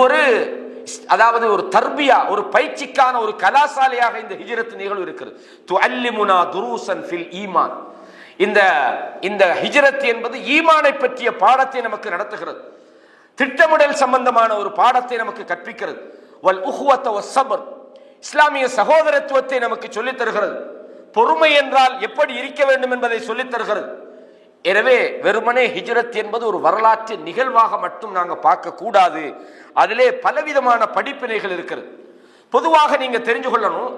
அதாவது ஒரு தர்பியா, ஒரு பயிற்சிக்கான ஒரு கலாசாலையாக இந்த ஹிஜ்ரத் நிகழ்வு இருக்கிறது. துஅல்லிமுனா துரூசன் ஃபில் ஈமான், இந்த ஹிஜ்ரத் என்பது ஈமானை பற்றிய பாடத்தை நமக்கு நடத்துகிறது. திட்டமிடல் சம்பந்தமான ஒரு பாடத்தை நமக்கு கற்பிக்கிறது. வல் உஹ்வத வஸ்ஸப்ர், இஸ்லாமிய சகோதரத்துவத்தை நமக்கு சொல்லித் தருகிறது. பொறுமை என்றால் எப்படி இருக்க வேண்டும் என்பதை சொல்லித் தருகிறது. எனவே வெறுமனே ஹிஜ்ரத் என்பது ஒரு வரலாற்று நிகழ்வாக மட்டும் நாங்கள் பார்க்க கூடாது. அதிலே பலவிதமான படிப்பினைகள் இருக்கிறது. பொதுவாக நீங்க தெரிஞ்சு கொள்ளணும்,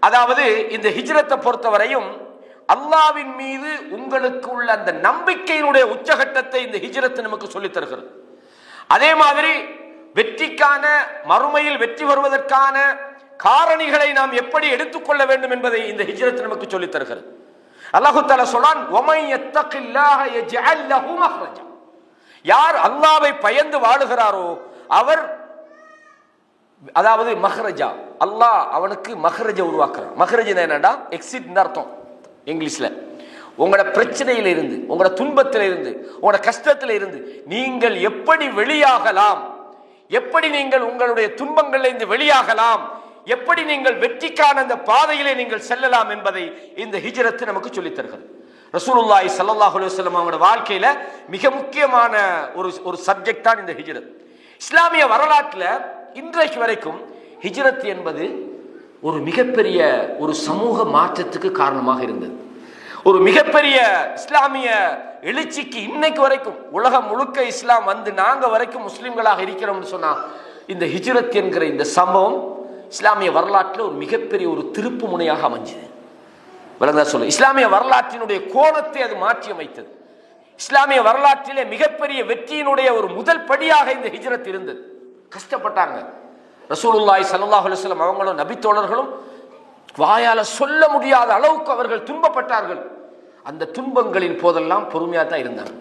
அதாவது இந்த ஹிஜ்ரத்தை பொறுத்தவரையும் அல்லாஹ்வின் மீது உங்களுக்கு உள்ள அந்த நம்பிக்கையினுடைய உச்சகட்டத்தை இந்த ஹிஜ்ரத் நமக்கு சொல்லித் தருகிறது. அதே மாதிரி வெற்றிக்கான, மறுமையில் வெற்றி வருவதற்கான காரணிகளை நாம் எப்படி எடுத்துக்கொள்ள வேண்டும் என்பதை இந்த ஹிஜ்ரத் நமக்கு சொல்லித் தருகிறது. அல்லாஹ் தஆலா சொல்றான், வமன் யத்தகில்லாஹ யஜ்அல் லஹு மக்ரஜா, யார் அல்லாஹ்வை பயந்து வாழுகிறாரோ அவர், அதாவது மஹ்ரஜா, அல்லாஹ் அவனுக்கு மஹ்ரஜ உருவாக்குறான். மஹ்ரஜ் என்னடா, எக்ஸிட் அர்த்தம் இங்கிலீஷ்ல. உங்களோட பிரச்சனையில இருந்து, உங்களோட துன்பத்தில இருந்து, உங்களோட கஷ்டத்தில இருந்து நீங்கள் எப்படி வெளியாகலாம், எப்படி நீங்கள் உங்களுடைய துன்பங்களில் இருந்து வெளியாகலாம், எப்படி நீங்கள் வெற்றிக்கான அந்த பாதையிலே நீங்கள் செல்லலாம் என்பதை இந்த ஹிஜ்ரத் நமக்கு சொல்லித் தருகிறது. ரசூலுல்லாஹி ஸல்லல்லாஹு அலைஹி வஸல்லம் அவங்களோட வாழ்க்கையில மிக முக்கியமான ஒரு சப்ஜெக்ட் தான் இந்த ஹிஜ்ரத். இஸ்லாமிய வரலாற்றில் இன்றைக்கு வரைக்கும் ஹிஜ்ரத் என்பது ஒரு மிகப்பெரிய ஒரு சமூக மாற்றத்துக்கு காரணமாக இருந்தது. ஒரு மிகப்பெரிய இஸ்லாமிய எழுச்சிக்கு இன்னைக்கு வரைக்கும் உலகம் முழுக்க இஸ்லாம் நாங்க வரைக்கும் முஸ்லிம்களாக இருக்கிறோம்னு சொன்னா, இந்த ஹிஜ்ரத் என்கிற இந்த சம்பவம் இஸ்லாமிய வரலாற்றில் ஒரு மிகப்பெரிய ஒரு திருப்பு முனையாக அமைஞ்சது. விளங்கா சொல்ல, இஸ்லாமிய வரலாற்றினுடைய கோணத்தை அது மாற்றி அமைத்தது. இஸ்லாமிய வரலாற்றிலே மிகப்பெரிய வெற்றியினுடைய ஒரு முதல் படியாக இந்த ஹிஜ்ரத் இருந்தது. கஷ்டப்பட்டாங்க. ரசூலுல்லாஹி ஸல்லல்லாஹு அலைஹி வஸல்லம் அவங்களும் நபித்தோழர்களும் வாயால சொல்ல முடியாத அளவுக்கு அவர்கள் துன்பப்பட்டார்கள். அந்த துன்பங்களின் போதெல்லாம் பொறுமையா தான் இருந்தாங்க.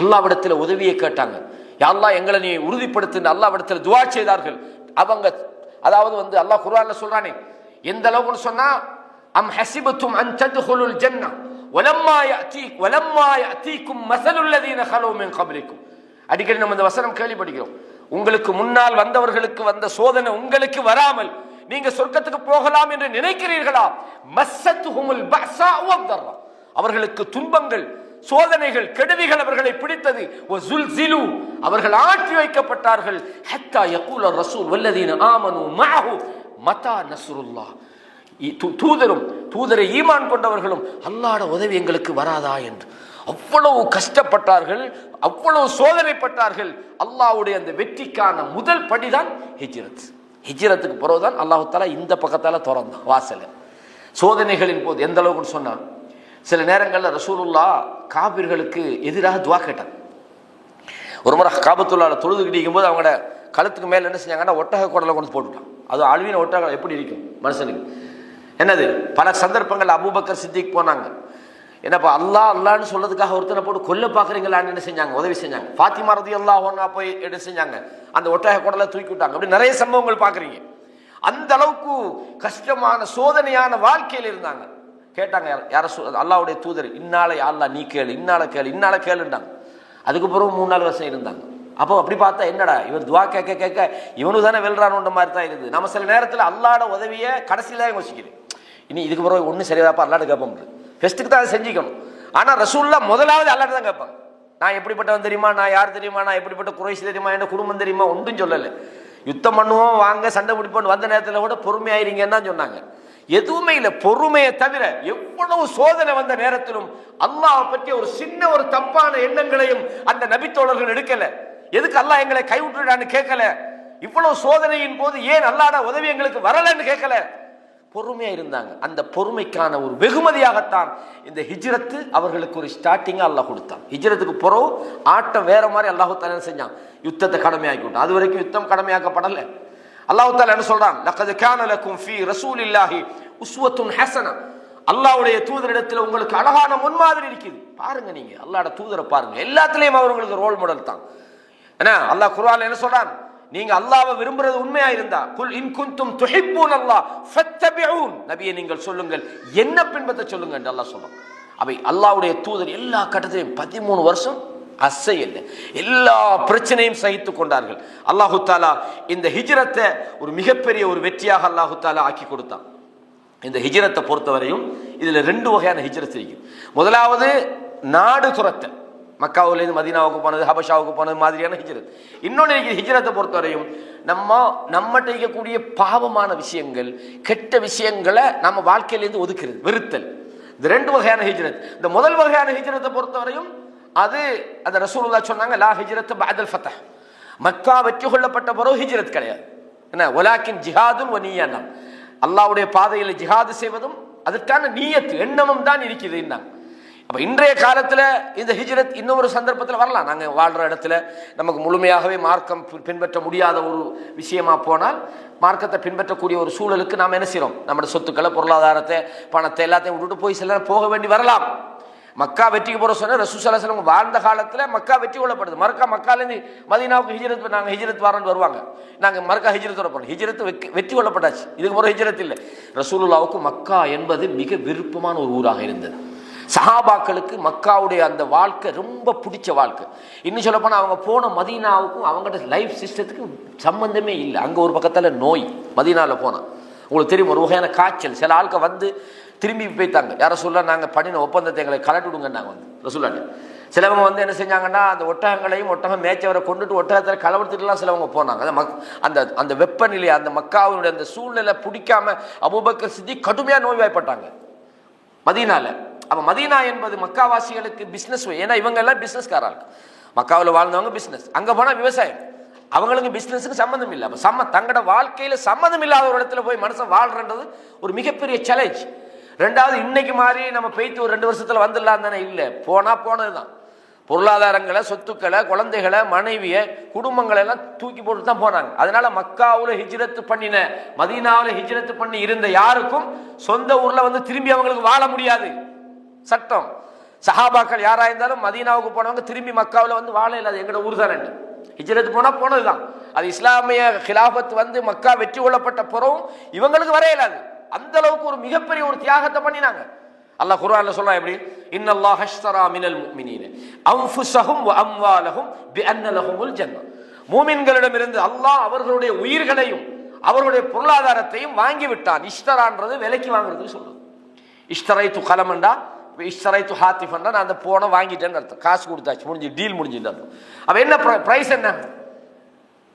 அல்லாஹ்விடத்தில் உதவியை கேட்டாங்க. யா அல்லாஹ் எங்களை நீ உறுதிப்படுத்து அல்லாஹ்விடத்தில் துஆ செய்தார்கள். அவங்க அதாவது அல்லாஹ் குர்ஆன்ல சொல்றானே, எந்த அளவுக்கு சொன்னா, அம் ஹஸிபத்தும் அன் தத்குலுல் ஜன்னah வலம்மா யஅதீக்கும் மஸலுல் லதீன கலூ மின் கப்லிக்கும். அடிக்கடி நம்ம இந்த வசனம் கேள்விப்படுகிறோம். உங்களுக்கு முன்னால் வந்தவர்களுக்கு வந்த சோதனை உங்களுக்கு வராமல் நீங்க சொர்க்கத்துக்கு போகலாம் என்று நினைக்கிறீர்களா? மஸ்ஸத்துஹுமுல் பஅஸா வத்தர்ரா, அவர்களுக்கு துன்பங்கள், சோதனைகள், கெடுதிகள் அவர்களை பிடித்தது. வஸுல்ஸிலு, அவர்கள் ஆட்டி வைக்கப்பட்டார்கள். ஹத்தா யகூல ரசூல் வல்லதீன ஆமனு மஅஹு மதா நஸ்ருல்லாஹ், தூதரை ஈமான் கொண்டவர்களும் அல்லாஹ்வுடைய உதவி எங்களுக்கு வராதா என்று அவ்வளவு கஷ்டப்பட்டார்கள், அவ்வளவு சோதனைப்பட்டார்கள். அல்லாஹ்வுடைய அந்த வெற்றிக்கான முதல் படிதான் ஹிஜ்ரத். ஹிஜ்ரத்துக்கு பிறகுதான் அல்லாஹ் தஆலா இந்த பக்கத்தால திறந்தான் வாசல. சோதனைகளின் போது எந்த அளவுக்கு சொன்னா, சில நேரங்களில் ரசூலுல்லாஹ் காபிர்களுக்கு எதிராக துஆ கேட்டாங்க. ஒரு முறை காபத்துல்லாஹ்ல தொழுதுகிட்டு இருக்கும்போது அவங்களோட கழுத்துக்கு மேல என்ன செஞ்சாங்கன்னா, ஒட்டக குடலை கொண்டு போட்டுட்டான். அது அழுவின ஒட்டகம் எப்படி இருக்கும் மனுஷனுக்கு, என்னது? பல சந்தர்ப்பங்கள் அபூபக்கர் சித்திக் போனாங்க. என்னப்பா அல்லாஹ் அல்லான்னு சொல்றதுக்காக ஒருத்தனை போட்டு கொல்ல பாக்குறீங்களான்னு என்ன செஞ்சாங்க, உதவி செஞ்சாங்க. ஃபாத்திமா ரலியல்லாஹு அன்ஹா போய் என்ன செஞ்சாங்க, அந்த ஒட்டக குடலை தூக்கி விட்டாங்க. அப்படி நிறைய சம்பவங்கள் பாக்குறீங்க. அந்த அளவுக்கு கஷ்டமான சோதனையான வாழ்க்கையில் இருந்தாங்க. கேட்டாங்க, யார அல்லாஹ்வுடைய தூதர், இன்னால அல்லாஹ் நீ கேளு, இன்னால கேளுண்டாங்க. அதுக்கு பிறகு 3-4 வருஷம் இருந்தாங்க. அப்போ அப்படி பார்த்தா என்னடா இவர் துவா கேட்க கேட்க இவனு தானே வெல்றானுன்ற மாதிரி தான் இருக்குது. நம்ம சில நேரத்தில் அல்லாஹ்வோட உதவியை கடைசியில யோசிக்கிறேன். இனி இதுக்கு பிறகு ஒன்றும் சரியாப்பா அல்லாஹ்ட்ட கேட்போம், ஃபெஸ்ட்டுக்கு தான் அதை செஞ்சுக்கணும். ஆனால் ரசூலுல்லாஹ் முதலாவது அல்லாஹ்ட்ட தான் கேட்பாங்க. நான் எப்படிப்பட்டவன் தெரியுமா, நான் யார் தெரியுமா, நான் எப்படிப்பட்ட குறைஷி தெரியுமா, என் குடும்பம் தெரியுமா, ஒன்றும் சொல்லலை. யுத்தம் பண்ணுவோம், வாங்க சண்டை பிடிப்போம், வந்த நேரத்தில் கூட பொறுமையாயிருங்கன்னு தான் சொன்னாங்க. எதுவுமே இல்லை, பொறுமையை தவிர. எவ்வளவு சோதனை வந்த நேரத்திலும் அல்லாஹ் பற்றி ஒரு சின்ன ஒரு தப்பான எண்ணங்களையும் அந்த நபித்தோழர்கள் எடுக்கல. எதுக்கு அல்லாஹ் எங்களை கைவிட்டுடான்னு கேட்கல. இவ்வளவு சோதனையின் போது ஏன் அல்லாஹ்வோட உதவி எங்களுக்கு வரலன்னு கேட்கல, பொறுமையா இருந்தாங்க. அந்த பொறுமைக்கான ஒரு வெகுமதியாகத்தான் இந்த ஹிஜ்ரத்து அவர்களுக்கு ஒரு ஸ்டார்டிங்கா அல்லாஹ் கொடுத்தான். ஹிஜ்ரத்துக்கு பிறகு ஆட்டம் வேற மாதிரி அல்லாஹ் தஆலா செஞ்சான், யுத்தத்தை கடமையாக்கிட்டான். அது வரைக்கும் யுத்தம் கடமையாக்கப்படல. அல்லாஹ் தஆலா என்ன சொல்றான், லக்கத் கான லக்கும் ஃபீ ரசூலில்லாஹி உஸ்வத்துன் ஹஸனா, அல்லாஹ்வுடைய தூதரிடத்தில் உங்களுக்கு அழகான முன்மாதிரி இருக்குது. பாருங்க, நீங்க அல்லாஹ்வோட தூதரை பாருங்க, எல்லாத்துலயும் அவங்களுக்கு ரோல் மாடல் தான். என்ன அல்லாஹ் குர்ஆன்ல என்ன சொல்றான், நீங்க அல்லாஹ்வை விரும்புறது உண்மையா இருந்தா, குல் இன் குன்தும் துஹிப்பூனல்லாஹ் ஃபத்தபிஊன், நபியே நீங்கள் சொல்லுங்கள், என்ன பின்பற்ற சொல்லுங்க என்று அல்லாஹ் சொல்றான். அவை அல்லாஹ்வுடைய தூதர் எல்லா கட்டத்திலையும் 13 வருஷம் அசையல்ல, எல்லா பிரச்சனையும் சகித்து கொண்டார்கள். அல்லாஹு தஆலா இந்த ஹிஜ்ரத்தை ஒரு மிகப்பெரிய ஒரு வெற்றியாக அல்லாஹு தஆலா ஆக்கி கொடுத்தான். இந்த ஹிஜ்ரத்தை பொறுத்தவரையும் இதுல 2 வகையான ஹிஜ்ரத் இருக்கு. முதலாவது நாடு துரத்த, மக்காவிலிருந்து மதீனாவுக்கு போனது, ஹபஷாவுக்கு போனது மாதிரியான ஹிஜ்ரத். இன்னொன்று ஹிஜ்ரத்தை பொறுத்தவரையும் நம்மகிட்ட இருக்கக்கூடிய பாவமான விஷயங்கள், கெட்ட விஷயங்களை நம்ம வாழ்க்கையிலேருந்து ஒதுக்குறது, வெறுத்தல். இந்த 2 வகையான ஹிஜ்ரத். இந்த முதல் வகையான ஹிஜ்ரத்தை பொறுத்தவரையும் அது அந்த ரசூலுல்லாஹ் சொன்னாங்க, லா ஹிஜ்ரத் பஅதல் ஃபத்ஹ், மக்கா வெற்றி கொள்ளப்பட்ட பிறகு ஹிஜ்ரத் கிடையாது. என்ன, வலாக்கின் ஜிஹாதுன் வ நிய்யனா, அல்லாஹ்வுடைய பாதையில் ஜிஹாது செய்வதும் அதற்கான நியத்து எண்ணமும் தான் இருக்குது. அப்ப இன்றைய காலத்துல இந்த ஹிஜ்ரத் இன்னொரு சந்தர்ப்பத்தில் வரலாம். நாங்க வாழ்ற இடத்துல நமக்கு முழுமையாகவே மார்க்கம் பின்பற்ற முடியாத ஒரு விஷயமா போனால், மார்க்கத்தை பின்பற்றக்கூடிய ஒரு சூழலுக்கு நாம் என்ன செய்யறோம், நம்முடைய சொத்துக்களை, பொருளாதாரத்தை, பணத்தை எல்லாத்தையும் விட்டுட்டு போய் சில போக வேண்டி வரலாம். மக்கா வெற்றிக்கு போற சொன்ன ரசூல் ஸல்லல்லாஹு அலைஹி வஸல்லம் வாழ்ந்த காலத்துல மக்கா வெற்றி கொள்ளப்படுது. மக்காலேருந்து மதீனாவுக்கு ஹிஜ்ரத், நாங்க ஹிஜ்ரத் வாரன்னு வருவாங்க, நாங்க மர்க்கா ஹிஜ்ரத் வரப்போம். ஹிஜ்ரத் வெற்றி கொள்ளப்பட்டாச்சு, இதுக்கு பிறகு ஹிஜ்ரத் இல்லை. ரசூலுல்லாஹ்வுக்கு மக்கா என்பது மிக விருப்பமான ஒரு ஊராக இருந்தது. சஹாபாக்களுக்கு மக்காவுடைய அந்த வாழ்க்கை ரொம்ப பிடிச்ச வாழ்க்கை. இன்னும் சொல்ல போனால் அவங்க போன மதீனாவுக்கும் அவங்களோட லைஃப் சிஸ்டத்துக்கும் சம்பந்தமே இல்லை. அங்கே ஒரு பக்கத்தில் நோய், மதீனாவில் போனால் உங்களுக்கு தெரியும் ஒரு வகையான காய்ச்சல். சில ஆட்கள் வந்து திரும்பி போய்த்தாங்க, யாரை சொல்ல நாங்கள் பண்ணின ஒப்பந்தத்தை எங்களை கலட்டி விடுங்கன்னாங்க வந்து ரசூலுல்லாஹ். சிலவங்க வந்து என்ன செஞ்சாங்கன்னா, அந்த ஒட்டகங்களையும் ஒட்டகம் மேய்ச்சவரை கொண்டுட்டு ஒட்டகத்தில் கலவரத்துட்டுலாம் சிலவங்க போனாங்க. அந்த அந்த வெப்பநிலை, அந்த மக்காவினுடைய அந்த சூழ்நிலை பிடிக்காம அபூபக்கர் சித்திக் கடுமையாக நோய்வாய்ப்பட்டாங்க மதீனால. அப்போ மதீனா என்பது மக்காவாசிகளுக்கு பிஸ்னஸ், ஏன்னா இவங்க எல்லாம் பிஸ்னஸ்காரங்க. மக்காவில் வாழ்ந்தவங்க பிஸ்னஸ், அங்கே போனால் விவசாயம், அவங்களுக்கு பிஸ்னஸுக்கு சம்மந்தம் இல்லை. அப்போ தங்களோட வாழ்க்கையில் சம்மந்தம் இல்லாத ஒரு இடத்துல போய் மனுஷன் வாழ்றன்றது ஒரு மிகப்பெரிய சேலஞ்ச். ரெண்டாவது, இன்னைக்கு மாதிரி நம்ம போய்த்து ஒரு 2 வருஷத்துல வந்துடலாம் தானே, இல்லை, போனது தான். பொருளாதாரங்களை, சொத்துக்களை, குழந்தைகளை, மனைவியை, குடும்பங்களை எல்லாம் தூக்கி போட்டு தான் போனாங்க. அதனால மக்காவுல ஹிஜ்ரத்து பண்ணின, மதீனாவுல ஹிஜ்ரத்து பண்ணி இருந்த யாருக்கும் சொந்த ஊர்ல வந்து திரும்பி அவங்களுக்கு வாழ முடியாது சட்டம். சஹாபாக்கள் யாரா இருந்தாலும் மதீனாவுக்கு போனவங்க திரும்பி மக்காவுல வந்து வாழ இல்லாது. எங்கட ஊர் தானே ஹிஜ்ரத்து போனா போனதுதான். அது இஸ்லாமிய கிலாபத் வந்து மக்கா வெற்றி கொள்ளப்பட்ட பிறகும் இவங்களுக்கு வர இயலாது. அந்த அளவுக்கு ஒரு மிகப்பெரிய ஒரு தியாகத்தை பண்ணினாங்க. அல்லாஹ் குர்ஆன்ல சொல்றான் எப்படி, இன்னல்லாஹ் அஷ்தரா மினல் முஃமினீன அன்ஃபுஸஹும் வ அம்வாலஹும் பிஅன்ன லஹுமுல் ஜன்னah. மூமின்களிடமிருந்து அல்லாஹ் அவர்களுடைய உயிர்களையும் அவர்களுடைய பொருளாதாரத்தையும் வாங்கி விட்டான். இஷ்தரான்றது விலைக்கு வாங்குறதுன்னு சொல்றது. இஷ்தரைத்து கலமண்டா, இஷ்தரைத்து ஹாத்திஃபண்டா, நான் அந்த போனை வாங்கிட்டேன்னு அர்த்தம். காசு கொடுத்தாச்சு, முடிஞ்சு, டீல் முடிஞ்சுன்னு அர்த்தம். அப்ப என்ன பிரைஸ் என்ன?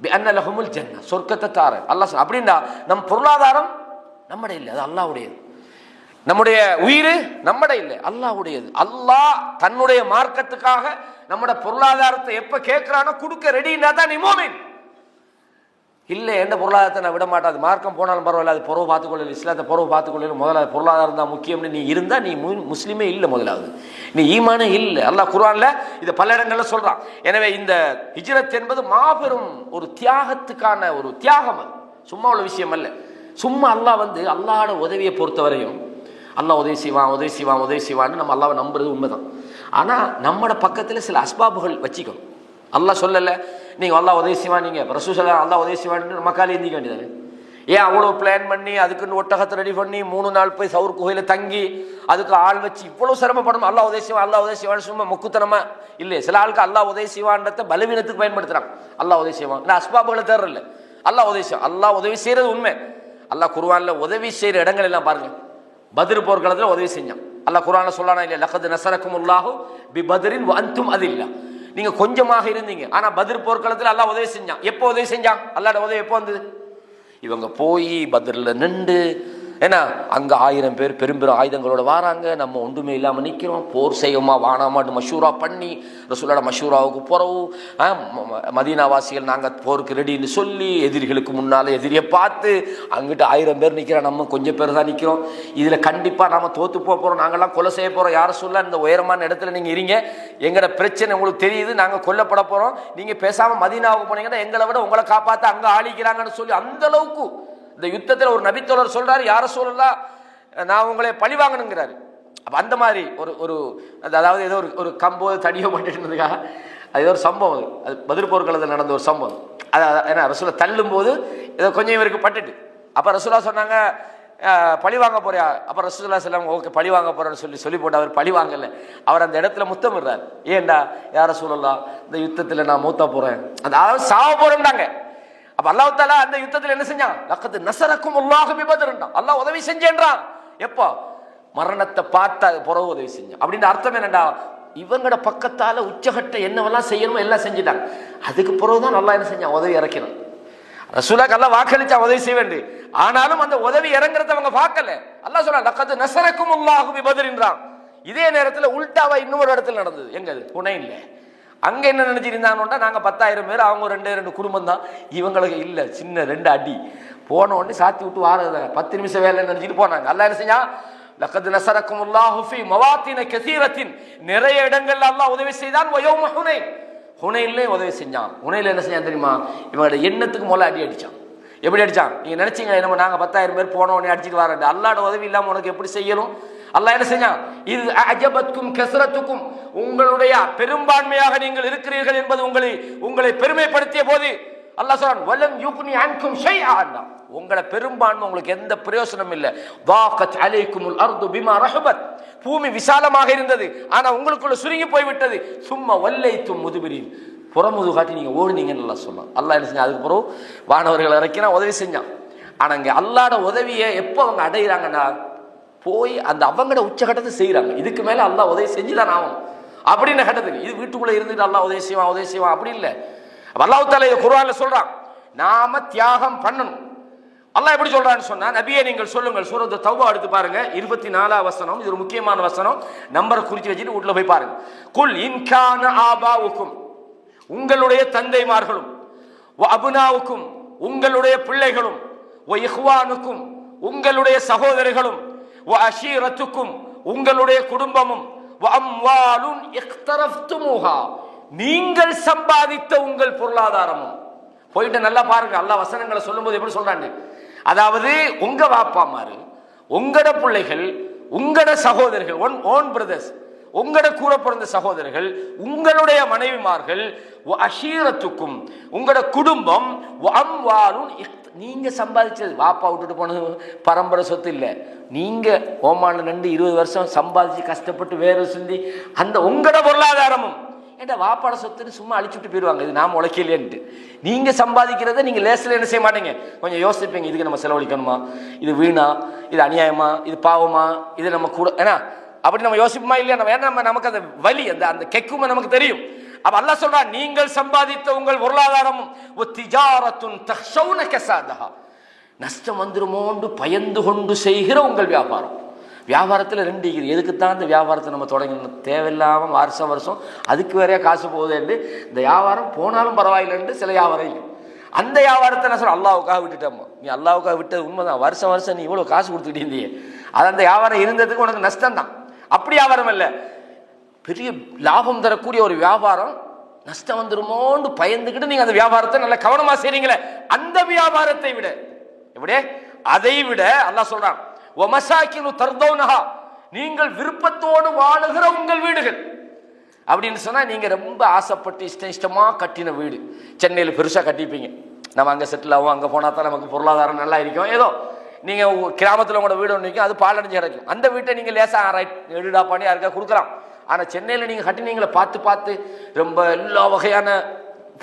பிஅன்ன லஹுமுல் ஜன்னah, சொர்க்கத்தை தார அல்லாஹ். அப்படின்னா நம் பொருளாதாரம் நம்மட இல்லை, அது அல்லாஹ்வுடையது. நம்முடைய உயிர் நம்மட இல்லை, அல்லாஹ்வுடையது. அல்லாஹ் தன்னுடைய மார்க்கத்துக்காக நம்மட பொருளாதாரத்தை எப்ப கேட்கிறானோ கொடுக்க ரெடின்னா தான் நீ மோமின். இல்லை, எந்த பொருளாதாரத்தை நான் விட மாட்டாது, மார்க்கம் போனாலும் பரவாயில்ல, அது பொறவு பார்த்துக்கொள்ள, இஸ்லாத்தை பொறவு பார்த்துக்கொள்ள, முதல்ல பொருளாதாரம் தான் முக்கியம்னு நீ இருந்தா நீ முஸ்லிமே இல்லை, முதலாவது நீ ஈமானே இல்லை. அல்லாஹ் குர்ஆன்ல இதை பல இடங்கள்ல சொல்றான். எனவே இந்த ஹிஜ்ரத் என்பது மாபெரும் ஒரு தியாகத்துக்கான ஒரு தியாகம். அது சும்மா உள்ள விஷயம் அல்ல. சும்மா அல்லாஹ் வந்து அல்லாஹ்வோட உதவியை பொறுத்தவரையும் அல்லாஹ் உதவி செய்வான், உதவி செய்வான், உதவி செய்வான்னு நம்ம அல்லாஹ்வை நம்புறது உண்மைதான். ஆனா நம்மட பக்கத்துல சில அஸ்பாபுகள் வச்சுக்கணும். அல்லாஹ் சொல்லல நீங்க அல்லாஹ் உதவி செய்வான், நீங்க ரசூல் ஸல்லல்லாஹு அல்லாஹ் உதவி செய்வான்னு மக்காலே இருந்திக்க வேண்டியதானே? ஏன் அவ்வளோ பிளான் பண்ணி அதுக்குன்னு ஒட்டகத்தை ரெடி பண்ணி 3 நாள் போய் சவுர் குகையில தங்கி அதுக்கு ஆள் வச்சு இவ்வளவு சிரமப்படணும்? அல்லாஹ் உதவி செய்வான், அல்லாஹ் உதவி செய்வான்னு சும்மா முக்குத்தனமா இல்லையே. சில ஆளுக்கு அல்லாஹ் உதவி செய்வான்றத பலவீனத்துக்கு பயன்படுத்துறாங்க. அல்லாஹ் உதவி செய்வான், நான் அஸ்பாபுகளை தேர்றல. அல்லாஹ் உதவி செய்வான், அல்லாஹ் உதவி செய்யறது உண்மை. அல்லாஹ் குர்ஆன்ல உதவி செய்யற இடங்கள் எல்லாம் பாருங்க. பத்ர் போர்க்களத்தில் உதவி செஞ்சான். அல்லாஹ் குர்ஆன்ல சொல்றானா இல்லையா, லகத் நஸரக்குமுல்லாஹு பி பத்ரின் வ அன்தும் அதில்லா. நீங்க கொஞ்சமாக இருந்தீங்க, ஆனா பத்ர் போர்க்களத்தில் அல்லாஹ் உதவி செஞ்சான். எப்போ உதவி செஞ்சான்? அல்லாஹ்வோட உதவி எப்போ வந்தது? இவங்க போய் பத்ரில் நின்று, ஏன்னா அங்க 1000 பேர் பெரும்பெரும் ஆயுதங்களோட வாராங்க, நம்ம ஒன்றுமே இல்லாம நிக்கிறோம். போர் செய்யுமா வானாமாட்டு மஷூரா பண்ணி ரசூலோட மஷூராவுக்கு போறவு, மதீனாவாசிகள் நாங்க போருக்கு ரெடின்னு சொல்லி எதிரிகளுக்கு முன்னால எதிரியை பார்த்து அங்கிட்டு 1000 பேர் நிக்கிறோம், நம்ம கொஞ்சம் பேர் தான் நிக்கிறோம். இதுல கண்டிப்பா நாம தோத்து போறோம், நாங்கெல்லாம் கொலை செய்ய போறோம். யார சொல்ல இந்த உயரமான இடத்துல நீங்க இருங்க, எங்கட பிரச்சனை உங்களுக்கு தெரியுது, நாங்க கொல்லப்பட போறோம், நீங்க பேசாம மதீனாவுக்கு போனீங்கன்னா எங்களை விட உங்களை காப்பாத்த அங்க ஆளிக்கிறாங்கன்னு சொல்லி அந்த அளவுக்கு இந்த யுத்தத்தில் ஒரு நபித்தோழர் சொல்றாரு, யார சொல்லலாம் நான் உங்களை பழி வாங்கணுங்கிறாரு. அப்ப அந்த மாதிரி ஒரு அதாவது ஏதோ ஒரு கம்போ தடியோ பண்ணிட்டுருந்ததுக்காக அது ஏதோ ஒரு சம்பவம். அது பத்ர் போர்க்களத்தில் நடந்த ஒரு சம்பவம். அது ஏன்னா ரசூலை தள்ளும் போது ஏதோ கொஞ்சம் இவருக்கு பட்டுட்டு, அப்ப ரசூலா சொன்னாங்க பழி வாங்க போறியா? அப்ப ரசூலுல்லாஹி ஸல்லல்லாஹு அலைஹி வஸல்லம் ஓகே பழி வாங்க போறேன்னு சொல்லி போட்டு அவர் பழி வாங்கல. அவர் அந்த இடத்துல முத்தமிடுறாரு. ஏண்டா யா ரசூலல்லாஹ், இந்த யுத்தத்துல நான் மூத்தா போறேன், அதாவது சாவ போறேன்டாங்க. அப்ப அல்லாஹ் தஆலா அந்த யுத்தத்தில் என்ன செஞ்சான்? லக்கத் நஸரக்குமுல்லாஹு பி பத்ர்ன்றான். அல்லாஹ் உதவி செஞ்சேன்றான். எப்போ? மரணத்தை பார்த்த பிறகு உதவி செஞ்சான். அப்படின்ற அர்த்தம் என்னடா, இவங்கட பக்கத்தால உச்சகட்ட என்னவெல்லாம் செய்யணுமோ எல்லாம் செஞ்சுட்டாங்க. அதுக்கு பிறகுதான் அல்லாஹ் என்ன செஞ்சான்? உதவி இறக்கினான். ரசூலுல்லாஹ் அல்லாஹ் வாக்களிச்சா உதவி செய்ய வேண்டி, ஆனாலும் அந்த உதவி இறங்குறத அவங்க பார்க்கல. அல்லாஹ் சொல்றான் லக்கத் நஸரக்குமுல்லாஹு பி பத்ர்ன்றான். இதே நேரத்தில் உல்டாவா இன்னொரு இடத்துல நடந்தது. எங்க? ஹுனைன்ல. அங்க என்ன நினைச்சிருந்தாங்கன்னா, நாங்க 10,000 பேர், அவங்க 2 குடும்பம் தான், இவங்களுக்கு இல்ல சின்ன 2 அடி போன உடனே சாத்தி விட்டு வாரத 10 நிமிஷம் வேலை நினைச்சிட்டு போனாங்க. அல்லாஹ் என்ன செஞ்சா? லக்கத் நஸரக்குமுல்லாஹு ஃபீ மவாத்தின கஸீரத்தின், நிறைய இடங்கள்ல அல்லாஹ் உதவி செய்தான். வயௌம ஹுனைன், ஹுனைன்ல உதவி செஞ்சான். ஹுனைன்ல என்ன செஞ்சான் தெரியுமா? இவங்களோட எண்ணத்துக்கு முதல்ல அடி அடிச்சான். எப்படி அடிச்சான்? நீங்க நினைச்சீங்க நம்ம நாங்க 10,000 பேர் போன உடனே அடிச்சுட்டு வரேன், அல்லாஹ்வோட உதவி இல்லாம உனக்கு எப்படி செய்யணும்? அல்லாஹ் என்ன செஞ்சான்? இது அஜபத்கும் கஸ்ரத்துக்கும், உங்களுடைய பெரும்பான்மையாக நீங்கள் இருக்கிறீர்கள் என்பது உங்களை பெருமைப்படுத்திய போது அல்லாஹ் சொல்றான் வலம் யுக்னி அன்கும் ஷைஅன், உங்களை பெரும்பான்மை உங்களுக்கு எந்த பிரயோசனம் இல்லை. வாகத் அலைக்குமுல் அர்து பிமா ரஹபத், பூமி விசாலமாக இருந்தது, ஆனா உங்களுக்குள்ள சுருங்கி போய்விட்டது. சும்மா வல்லைத்தும் முதுபிரின், புறமுது காட்டி நீங்க ஓடுனீங்கன்னு அல்லாஹ் சொன்னான். அல்லாஹ் என்ன செஞ்சான்? அதுக்கு பிறகு வானவர்கள் இறக்கினா உதவி செஞ்சான். ஆனா இங்க அல்லாஹ்வோட உதவியை எப்போ அவங்க அடைகிறாங்கன்னா, போய் அந்த அவங்களோட உச்சகட்டத்தை செய்யறாங்க. இதுக்கு மேல அல்லாஹ் உதவி செஞ்சுதான் ஆகும் அப்படின்னு கட்டத்துக்கு. இது வீட்டுக்குள்ள இருந்துட்டு அல்லாஹ் உதவி செய்வான் அப்படி இல்லை. அல்லாஹ் தஆலா குர்ஆன்ல சொல்றான், நாம தியாகம் பண்ணணும். அல்லாஹ் எப்படி சொல்றான்னு சொன்னா, நபியே நீங்கள் சொல்லுங்கள். சூரத் தௌபா எடுத்து பாருங்க, 24ஆம் வசனம். இது ஒரு முக்கியமான வசனம், நம்பரை குறிச்சு வச்சுட்டு வீட்டுல போய் பாருங்க. குல் இன் கான ஆபாவுக்கும், உங்களுடைய தந்தைமார்களும், வ அபுனாவுக்கும், உங்களுடைய பிள்ளைகளும், வ இஹ்வானுக்கும், உங்களுடைய சகோதரர்களும், வ அஷீரத்துக்கும், உங்களுடைய குடும்பமும், வஅம்வாலுன் இக்தரஃப்துமுஹா, நீங்கள் சம்பாதித்த உங்கள் பொருளாதாரமும். போயிட்டு நல்லா பாருங்க, அல்லாஹ் வசனங்களை சொல்லும்போது எப்படி சொல்றாங்க. அதாவது உங்க வாப்பாமாரு, உங்களோட பிள்ளைகள், உங்களோட சகோதரர்கள், ஓன் பிரதர்ஸ், உங்களோட கூட பிறந்த சகோதரர்கள், உங்களுடைய மனைவிமார்கள், அஷீரத்துக்கும் உங்களோட குடும்பம், அம்வாலுன், நீங்க சம்பாதிச்சது. வாப்பா விட்டுட்டு போனது பரம்பரை சொத்து இல்லை. நீங்க ஓமான்ல 20 வருஷம் சம்பாதிச்சு கஷ்டப்பட்டு வேறு செஞ்சு அந்த உங்களோட பொருளாதாரமும். ஏன்டா வாப்பாட சொத்துன்னு சும்மா அழிச்சுட்டு போயிடுவாங்க, இது நாம் உழைக்கலையேன்ட்டு. நீங்க சம்பாதிக்கிறத நீங்க லேசில் என்ன செய்ய மாட்டீங்க, கொஞ்சம் யோசிப்பீங்க. இதுக்கு நம்ம செலவழிக்கணுமா, இது வீணா, இது அநியாயமா, இது பாவமா, இது நம்ம கூட ஏன்னா அப்படி நம்ம யோசிப்போமா இல்லையா? நம்ம நமக்கு அந்த வலி, அந்த கெக்குமை நமக்கு தெரியும். அப்ப அல்லாஹ் சொல்றா, நீங்கள் சம்பாதித்த உங்கள் பொருளாதாரமும் நஷ்டம் வந்துருமோண்டு பயந்து கொண்டு செய்கிற உங்கள் வியாபாரம். வியாபாரத்தில் 2 டிகிரி. எதுக்குத்தான் இந்த வியாபாரத்தை நம்ம தொடங்கணும்? தேவையில்லாமல் வருஷம் அதுக்கு வேறையா காசு போகுதுன்னு இந்த வியாபாரம் போனாலும் பரவாயில்லைன்னு சில வியாபாரம். அந்த வியாபாரத்தை நான் சொல்ல அல்லாவுக்காக விட்டுட்டோம்மா. நீ அல்லாவுக்காக விட்டது உண்மைதான். வருஷம் நீ இவ்வளோ காசு கொடுத்துக்கிட்டு இருந்தீங்க, அது அந்த வியாபாரம் இருந்ததுக்கு உனக்கு நஷ்டம் தான். அப்படி வியாபாரம் இல்லை, பெரிய லாபம் தரக்கூடிய ஒரு வியாபாரம். நஷ்டம் வந்துருமோன்னு பயந்துக்கிட்டு நீங்க அந்த வியாபாரத்தை நல்ல கவனமா செய்றீங்களே, அந்த வியாபாரத்தை விட எப்படி அதை விட அல்லாஹ் சொல்றான், வமசாக்கினு தர்தௌனஹா, நீங்கள் விருப்பத்தோடு வாழுகிற உங்கள் வீடுகள். அப்படின்னு சொன்னா நீங்க ரொம்ப ஆசைப்பட்டு இஷ்டமா கட்டின வீடு. சென்னையில் பெருசா கட்டிப்பீங்க, நம்ம அங்க செட்டில் ஆகும், அங்க போனா தான் நமக்கு பொருளாதாரம் நல்லா இருக்கும். ஏதோ நீங்க கிராமத்தில் உங்களோட வீடு ஒன்று நிற்கும், அது பாலடைஞ்சு கிடைக்கும். அந்த வீட்டை நீங்க லேசா எடுடா பண்ணி யாருக்கா கொடுக்கலாம். ஆனா சென்னையில் நீங்க கட்டினீங்களை பார்த்து ரொம்ப எல்லா வகையான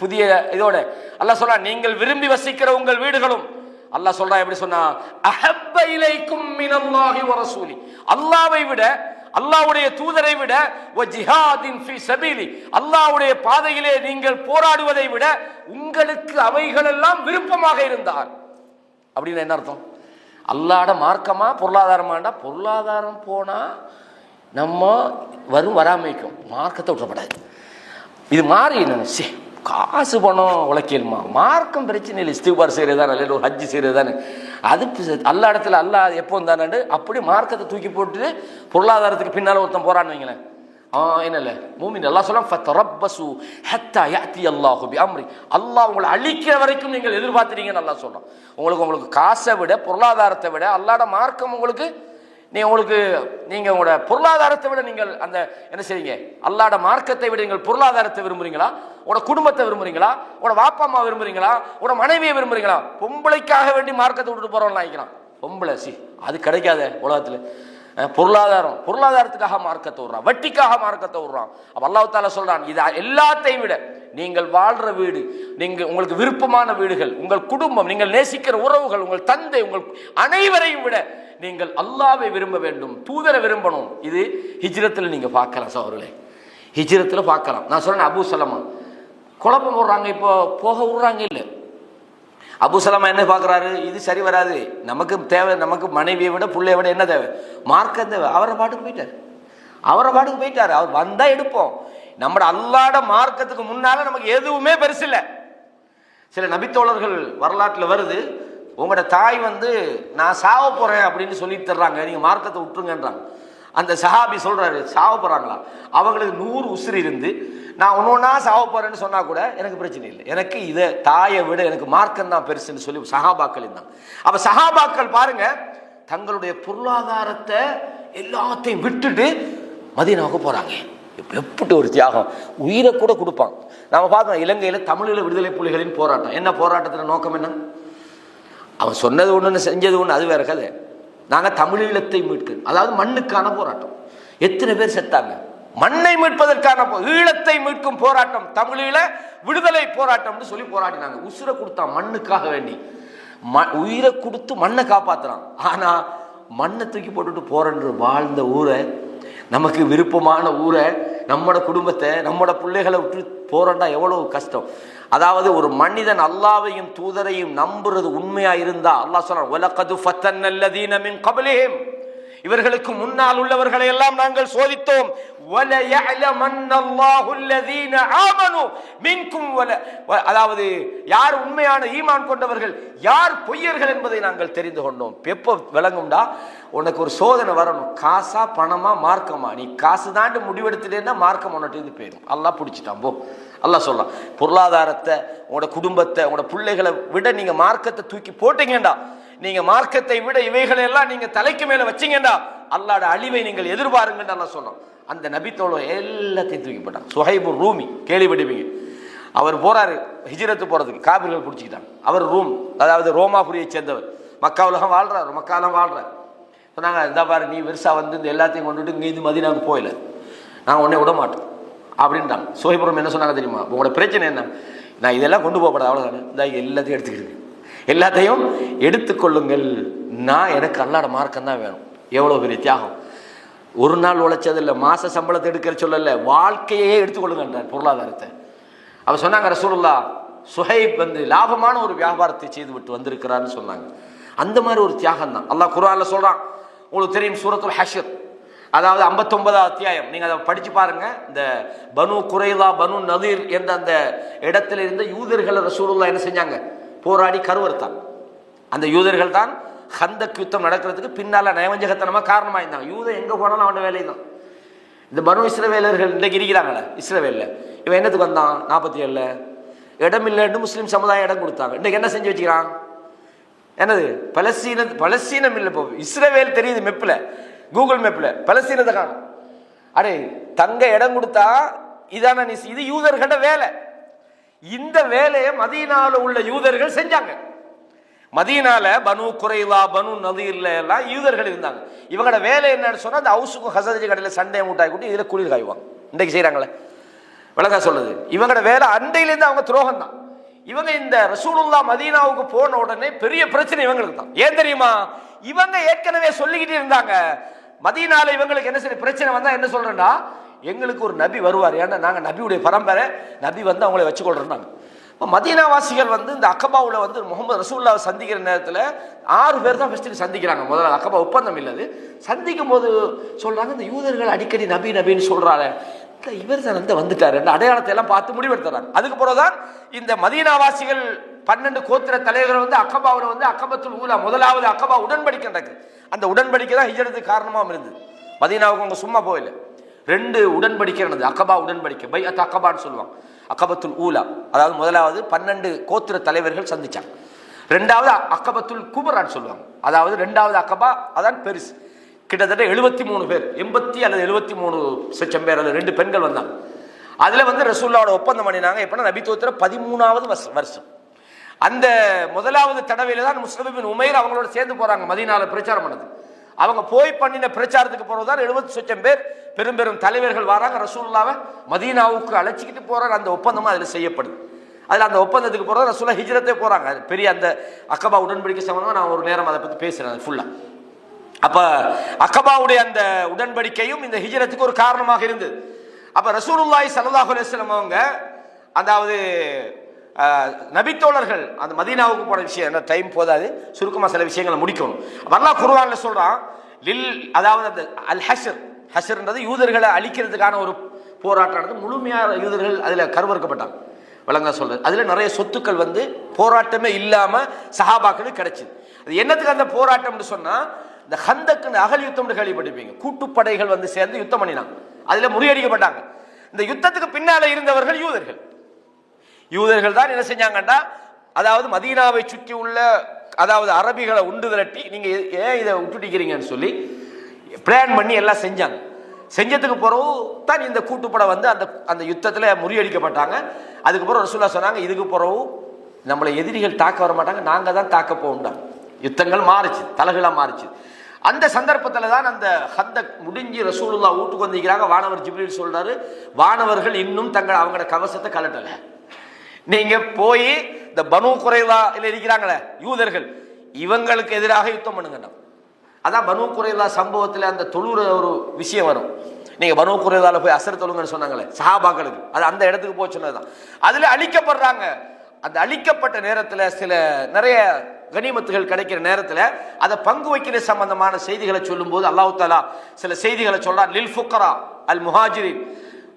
புதிய இதோட அல்லாஹ் சொல்றா, நீங்கள் விரும்பி வசிக்கிற உங்கள் வீடுகளும். அல்லாஹ் சொல்றா எப்படி சொன்னா, அஹப்ப இலைக்கும் மினல்லாஹி வ ரசூலி, அல்லாஹ்வை விட, அல்லாஹ்வுடைய தூதரை விட, வ ஜிஹாதின் ஃபீ சபீலி, அல்லாஹ்வுடைய பாதையிலே நீங்கள் போராடுவதை விட உங்களுக்கு அவைகள் எல்லாம் விருப்பமாக இருந்தால். அப்படின்னு என்ன அர்த்தம்? அல்லாஹ்ட மார்க்கமா பொருளாதாரமாண்டா? பொருளாதாரம் போனா நம்ம வராமைக்கும் மார்க்கத்தை விட்டுறப்படாது. இது மாறி நினைச்சு காசு பணம் உழைக்கணுமா, மார்க்கம் பிரச்சனை இல்லை. இஸ்திக்பார் செய்கிறது தானே, இல்லை ஒரு ஹஜ்ஜு செய்கிறது தானே, அது அல்லா இடத்துல அல்லாஹ் எப்போ தானே. அப்படி மார்க்கத்தை தூக்கி போட்டு பொருளாதாரத்துக்கு பின்னால் ஒருத்தன் போரான்னு வைங்களேன், என்னல்ல மூமின் அல்லாஹ் சொல்றான், ஃபதரப்பசு ஹத்தா யாத்தி அல்லாஹு பிஅம்ரி, அல்லாஹ் உங்களை அழிக்கிற வரைக்கும் நீங்கள் எதிர்பார்த்துறீங்கன்னு அல்லாஹ் சொல்றான். உங்களுக்கு காசை விட பொருளாதாரத்தை விட அல்லாஹ்ட மார்க்கம் உங்களுக்கு நீங்க உங்களோட பொருளாதாரத்தை விட நீங்கள் அந்த என்ன செய்றீங்க, அல்லாஹ்ட மார்க்கத்தை விட நீங்கள் பொருளாதாரத்தை விரும்புறீங்களா, உங்களோட குடும்பத்தை விரும்புறீங்களா, உங்களோட வாப்பா அம்மா விரும்புறீங்களா, உங்களோட மனைவியை விரும்புறீங்களா? பொம்பளைக்காக வேண்டி மார்க்கத்தை விட்டுட்டு போறோம்னு நினைக்கிறான். பொம்பளை அது கிடைக்காத உலகத்துல. பொருளாதாரத்துக்காக மார்க்கத்தை விடுறான், வட்டிக்காக மார்க்கத்தை விடுறான். அப்ப அல்லாஹ் தஆலா சொல்றான், இது எல்லாத்தையும் விட நீங்கள் வாழ்ற வீடு, உங்களுக்கு விருப்பமான வீடுகள், உங்கள் குடும்பம், நீங்கள் நேசிக்கிற உறவுகள், உங்கள் தந்தை, உங்கள் அனைவரையும் விட நீங்கள் அல்லாஹ்வை விரும்ப வேண்டும், தூதரை விரும்பணும். இது ஹிஜ்ரத்தில் நீங்க பார்க்கலாம் சகோதரர்களே, ஹிஜ்ரத்தில் பார்க்கலாம். நான் சொல்றேன், அபூ சலமா குழப்பம் போடுறாங்க, இப்போ போக விடுறாங்க இல்லை. அபூ சலமா என்ன பார்க்குறாரு, இது சரி வராது, நமக்கு தேவை, நமக்கு மனைவியை விட பிள்ளைய விட என்ன தேவை, மார்க்கம் தேவை. அவரை பாட்டுக்கு போயிட்டார். அவர் வந்தா எடுப்போம். நம்ம அல்லாஹ்ட மார்க்கத்துக்கு முன்னால நமக்கு எதுவுமே பெருசு இல்லை. சில நபித்தோழர்கள் வரலாற்றில் வருது, உங்களோட தாய் நான் சாவ போறேன் அப்படின்னு சொல்லிட்டு தர்றாங்க, நீங்க மார்க்கத்தை விட்டுருங்கன்றாங்க. அந்த சஹாபி சொல்றாரு, சாவ போறாங்களா, அவங்களுக்கு 100 உசுறு இருந்து நான் ஒன்னொன்னா சாவ போறேன்னு சொன்னா கூட எனக்கு பிரச்சனை இல்லை, எனக்கு இதை தாயை விட எனக்கு மார்க்கம் தான் பெருசுன்னு சொல்லி சஹாபாக்கள் இருந்தாங்க. அப்ப சஹாபாக்கள் பாருங்க, தங்களுடைய பொருளாதாரத்தை எல்லாத்தையும் விட்டுட்டு மதீனாவுக்கு போறாங்க. எப்படி ஒரு தியாகம், உயிரை கூட கொடுப்பான். நாம பார்க்கணும், இலங்கையில தமிழீழ விடுதலை புலிகளின் போராட்டம். என்ன போராட்டத்தின் நோக்கம் என்ன? அவன் சொன்னது ஒண்ணு செஞ்சது ஒண்ணு, அது வேற கதை. நாங்க தமிழீழத்தை மீட்க, அதாவது மண்ணுக்கான போராட்டம். எத்தனை பேர் செத்தாங்க? மண்ணை மீட்பதற்கான, ஈழத்தை மீட்கும் போராட்டம், தமிழீழ விடுதலை போராட்டம்னு சொல்லி போராடினாங்க. உசுரை கொடுத்தான் மண்ணுக்காக வேண்டி, உயிரை கொடுத்து மண்ணை காப்பாத்துறான். ஆனா மண்ணை தூக்கி போட்டுட்டு போறன்று வாழ்ந்த ஊரை, நமக்கு விருப்பமான ஊரை, நம்மட குடும்பத்தை, நம்மட பிள்ளைகளை விட்டு போறண்டா எவ்வளவு கஷ்டம். அதாவது ஒரு மனிதன் அல்லாஹ்வையும் தூதரையும் நம்புறது உண்மையா இருந்தா, அல்லாஹ் சொல்றான், வலகது ஃபத்தன்னல்லதீன மின் கப்லிஹிம், இவர்களுக்கு முன்னால் உள்ளவர்களை எல்லாம் நாங்கள் சோதித்தோம். அதாவது யார் உண்மையான ஈமான் கொண்டவர்கள், யார் பொய்யர்கள் என்பதை நாங்கள் தெரிந்து கொண்டோம். எப்போ விளங்கும்டா, உனக்கு ஒரு சோதனை வரணும். காசா பணமா மார்க்கமா? நீ காசு தாண்டி முடிவெடுத்துட்டேன்னா மார்க்கம் உன்னிட்டு போயிடும். அல்லாஹ் பிடிச்சிட்டான் போ. அல்லாஹ் சொல்லலாம், பொருளாதாரத்தை, உங்களோட குடும்பத்தை, உங்களோட பிள்ளைகளை விட நீங்க மார்க்கத்தை தூக்கி போட்டீங்கடா, நீங்க மார்க்கத்தை விட இவைகளை எல்லாம் நீங்க தலைக்கு மேல வச்சீங்கடா, அல்லாஹ்வோட அழிவை நீங்கள் எதிர்பாருங்கன்னு அல்லாஹ் சொன்னோம். அந்த நபித்தோட எல்லாத்தையும் தூக்கி போட்டாங்க. சுஹைபு ரூமி கேள்விப்படுவீங்க, அவர் போறாரு ஹிஜ்ரத்து போறதுக்கு, காபிர்கள் பிடிச்சிக்கிட்டாங்க. அவர் ரூம், அதாவது ரோமாபுரியை சேர்ந்தவர், மக்காவுலகம் வாழ்றாரு, மக்காலாம் வாழ்றாரு. சொன்னாங்க, இந்த பாரு நீ விருசா வந்து இந்த எல்லாத்தையும் கொண்டுட்டு இங்கே இது மதீனாவுக்கு போயில, நாங்கள் உடனே விட மாட்டோம் அப்படின்ட்டாங்க. சுஹைபுரம் என்ன சொன்னாங்க தெரியுமா? உங்களோட பிரச்சனை என்ன? நான் இதெல்லாம் கொண்டு போகப்படாது, அவ்வளோதானே, இந்த எல்லாத்தையும் எடுத்துக்கிடுங்க, எல்லாத்தையும் எடுத்துக்கொள்ளுங்கள், நான் எனக்கு அல்லாஹ்வோட மார்க்கம் தான் வேணும். எவ்வளோ பெரிய தியாகம்! ஒரு நாள் உழைச்சது இல்லை, மாச சம்பளத்தை எடுக்கிற சொல்லல, வாழ்க்கையே எடுத்துக்கொள்ளுங்கன்றார் பொருளாதாரத்தை. அவர் சொன்னாங்க, ரசூலுல்லாஹ் சுஹைப் வந்து லாபமான ஒரு வியாபாரத்தை செய்து விட்டு வந்திருக்கிறான்னு சொன்னாங்க. அந்த மாதிரி ஒரு தியாகம் தான் அல்லாஹ் குர்ஆன்ல சொல்றான். உங்களுக்கு தெரியும், சூரத்துல் ஹஷ்ர், அதாவது 59வது அத்தியாயம், நீங்க அதை படிச்சு பாருங்க. இந்த பனு குரைலா, பனு நதீர் என்ற அந்த இடத்துல இருந்த யூதர்களை ரசூலுல்லாஹ் என்ன செஞ்சாங்க? போராடி கருவறுத்தாங்க. அந்த யூதர்கள் தான் ஹந்தக் யுத்தம் நடக்கிறதுக்கு பின்னால நயவஞ்சகத்தனமா காரணமா இருந்தாங்க. யூதன் எங்க போனாலும் அவனோட வேலை தான். இந்த பனு இஸ்ரவேலர்கள் இன்றைக்கு இருக்கிறாங்களே இஸ்ரவேல்ல, இவன் என்னத்துக்கு வந்தான்? 47ல இடம் இல்லைன்னு முஸ்லீம் சமுதாயம் இடம் கொடுத்தாங்க. இன்றைக்கு என்ன செஞ்சு வச்சுக்கிறான்? என்னது? பலஸ்தீனம் இல்லை, இப்போ இஸ்ரவேல் தெரியுது மெப்ல, கூகுள் மெப்ல பலஸ்தீனத்தை காணும். அடே, தங்க இடம் கொடுத்தா இதான இது யூதர்களோட வேலை. இந்த வேலையை மதீனால உள்ள யூதர்கள் செஞ்சாங்க. மதீனால பனு குரைலா, பனு நதீர்ல எல்லாம் யூதர்கள் இருந்தாங்க. இவங்களோட வேலை என்னன்னு சொன்னா, அந்த ஹவுஸுக்கும் ஹசரஜ் கடையில சண்டை மூட்டாய் கூட்டி இதுல குளிர் காய்வாங்க. இன்றைக்கு செய்யறாங்களே, விளக்கா சொல்லுது, இவங்களோட வேலை அண்டையிலேருந்து அவங்க துரோகம் தான். இவங்க இந்த ரசூலுல்லாஹ் மதீனாவுக்கு போன உடனே பெரிய பிரச்சனை இவங்களுக்கு தான். ஏன் தெரியுமா? இவங்க ஏற்கனவே சொல்லிக்கிட்டு இருந்தாங்க, மதீனால இவங்களுக்கு என்ன சரி பிரச்சனை வந்தா என்ன சொல்றேன்னா, எங்களுக்கு ஒரு நபி வருவார், ஏன்னா நாங்க நபியுடைய பரம்பரை, நபி வந்து அவங்கள வச்சுக்கொள்றாங்க. மதீனாவாசிகள் வந்து இந்த அக்கபாவுல வந்து முகமது ரசூலுல்லாஹ் சந்திக்கிற நேரத்தில் 6 பேர் தான் ஃபர்ஸ்ட் சந்திக்கிறாங்க. முதல்ல அக்கபா ஒப்பந்தம் இல்லது. சந்திக்கும் போது சொல்றாங்க, இந்த யூதர்கள் அடிக்கடி நபி நபின்னு சொல்றாரு, இவர் தான் வந்து வந்துட்டாரு, அடையாளத்தை எல்லாம் பார்த்து முடிவெடுத்துறாங்க. அதுக்கு பிறகுதான் இந்த மதீனாவாசிகள் 12 கோத்திர தலைவர்கள் வந்து அக்கபாவில் வந்து அக்கபத்துல் ஊலா, முதலாவது அக்கபா உடன்படிக்கை நடக்குது. அந்த உடன்படிக்கை தான் ஹிஜ்ரத்துக்கு காரணமாக இருந்தது. மதீனாவுக்கு அவங்க சும்மா போயில, 2 உடன்படிக்கை நடந்தது. அக்கபா உடன்படிக்கை, பைஅத் அக்கபான்னு சொல்லுவாங்க. அக்கபத்துல் ஊலா, அதாவது முதலாவது 12 கோத்திர தலைவர்கள் சந்திச்சாங்க. 2வது அக்கபத்துல் குபரான்னு சொல்லுவாங்க, அதாவது 2வது அக்கபா, அதான் பெருசு. கிட்டத்தட்ட 73 பேர், 80 அல்லது 73 லட்சம் பேர், அல்லது 2 பெண்கள் வந்தாங்க. அதுல வந்து ரசூலுல்லாஹ்வோட ஒப்பந்தம் பண்ணினாங்க. எப்படின்னா நபித்துவத்துல 13வது வருஷம். அந்த முதலாவது தடவையில தான் முஸ்அப் பின் உமைர் அவங்களோட சேர்ந்து போறாங்க மதீனால பிரச்சாரம் பண்ணது. அவங்க போய் பண்ணின பிரச்சாரத்துக்கு போறதுதான் 70 லட்சம் பேர் பெரும் பெரும் தலைவர்கள் வராங்க. ரசூலுல்லாஹ்வை மதீனாவுக்கு அழைச்சிக்கிட்டு போறாங்க. அந்த ஒப்பந்தமும் அதுல செய்யப்படுது. அதுல அந்த ஒப்பந்தத்துக்கு போறது ரசூலுல்லாஹ் ஹிஜ்ரத்தே போறாங்க. பெரிய அந்த அக்கபா உடன்படிக்கை சம்பந்தமா நான் ஒரு நேரம் அதை பத்தி பேசுறேன் ஃபுல்லா. அப்ப அக்கபாவுடைய அந்த உடன்படிக்கையும் இந்த ஹிஜ்ரத்துக்கு ஒரு காரணமாக இருந்தது. அப்ப ரசூலுல்லாஹி ஸல்லல்லாஹு அலைஹி வஸல்லம் அவங்க, அதாவது நபித்தோழர்கள் அந்த மதீனாவுக்கு போன விஷயம் என்ன, டைம் போதாது, சுருக்கமா சில விஷயங்களை முடிக்கணும். அல்லாஹ் குர்ஆன்ல சொல்றான், அதாவது அந்த அல் ஹஷ்ர், ஹஷ்ர்ன்றது யூதர்களை அழிக்கிறதுக்கான ஒரு போராட்டம். முழுமையாக யூதர்கள் அதுல கருவறுக்கப்பட்டாங்க. விளங்க சொல்றது, அதுல நிறைய சொத்துக்கள் வந்து போராட்டமே இல்லாம சஹாபாக்களுக்கு கிடைச்சது. அது என்னத்துக்கு அந்த போராட்டம்னு சொன்னா, இந்த ஹந்தக் அகல் யுத்தம் கேள்விப்பட்டிருப்பீங்க. கூட்டுப்படைகள் வந்து சேர்ந்து யுத்தம் பண்ணினாங்க, அதுல முறியடிக்கப்பட்டாங்க. இந்த யுத்தத்துக்கு பின்னால இருந்தவர்கள் யூதர்கள் தான் என்ன செஞ்சாங்கன்னா, அதாவது மதீனாவை சுற்றி உள்ள, அதாவது அரபிகளை உண்டு திரட்டி, நீங்க ஏன் இதை விட்டுட்டிக்கிறீங்கன்னு சொல்லி பிளான் பண்ணி எல்லாம் செஞ்சாங்க. செஞ்சதுக்கு பிறகு தான் இந்த கூட்டுப்படை வந்து அந்த யுத்தத்தில் முறியடிக்கப்பட்டாங்க. அதுக்கப்புறம் ரசூலுல்லாஹ் சொன்னாங்க, இதுக்கு பிறகு நம்மளை எதிரிகள் தாக்க வர மாட்டாங்க, நாங்க தான் தாக்க போகணும். யுத்தங்கள் மாறிச்சு, தலைகளா மாறிச்சு. அந்த சந்தர்ப்பத்தில் தான் அந்த ஹந்தக் முடிஞ்சு ரசூலுல்லாஹ் வீட்டுக்கு வந்திருக்கிறாங்க. வானவர் ஜிப்ரீல் சொல்றாரு, வானவர்கள் இன்னும் அவங்களோட கவசத்தை கலட்டல, நீங்க போய் இந்த பனு குரைலா இருக்கிறாங்களே யூதர்கள், இவங்களுக்கு எதிராக யுத்தம் பண்ணுங்க. அதான் பனு குரைலா சம்பவத்தில் அந்த தொழுற ஒரு விஷயம் வரும். நீங்க பனு குரைலால போய் அசர் தொழுங்கன்னு சொன்னாங்களே சஹாபாக்களுக்கு, அது அந்த இடத்துக்கு போய் சொன்னதுதான். அதுல அழிக்கப்படுறாங்க. அந்த அழிக்கப்பட்ட நேரத்தில் நிறைய கனிமத்துகள் கிடைக்கிற நேரத்தில் அதை பங்கு வைக்கிற சம்பந்தமான செய்திகளை சொல்லும் போது அல்லாஹ் தஆலா சில செய்திகளை சொல்றார். லில் ஃபுக்கரா அல் முஹாஜிரின்,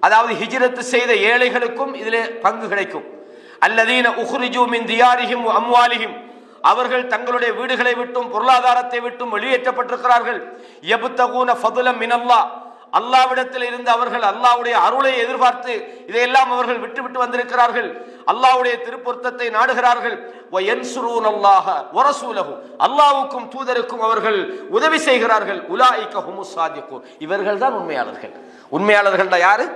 அதாவது ஹிஜ்ரத் செய்த ஏழைகளுக்கும் இதிலே பங்கு கிடைக்கும். அல்லதீன உஹ்ரிஜூ மின் தியாரிஹிம் வ அம்வாலிஹிம், அவர்கள் தங்களுடைய வீடுகளை விட்டும் பொருளாதாரத்தை விட்டும் வெளியேற்றப்பட்டிருக்கிறார்கள். யப்தகூன ஃபதுலம் மினல்லாஹ், அல்லாஹ்விடத்தில் இருந்து அவர்கள் அல்லாஹ்வுடைய அருளை எதிர்பார்த்து இதையெல்லாம் அவர்கள் விட்டு விட்டு வந்திருக்கிறார்கள். அல்லாஹ்வுடைய திருப்பொருத்தத்தை நாடுகிறார்கள். வ யன்சுரூனல்லாஹ வ ரசூலஹு, அல்லாஹ்வுக்கும் தூதருக்கும் அவர்கள் உதவி செய்கிறார்கள். உலாயிக ஹுமுஸ் ஸாதிகூன், இவர்கள் தான் உண்மையாளர்கள். உண்மையாளர்கள்னா யாரு?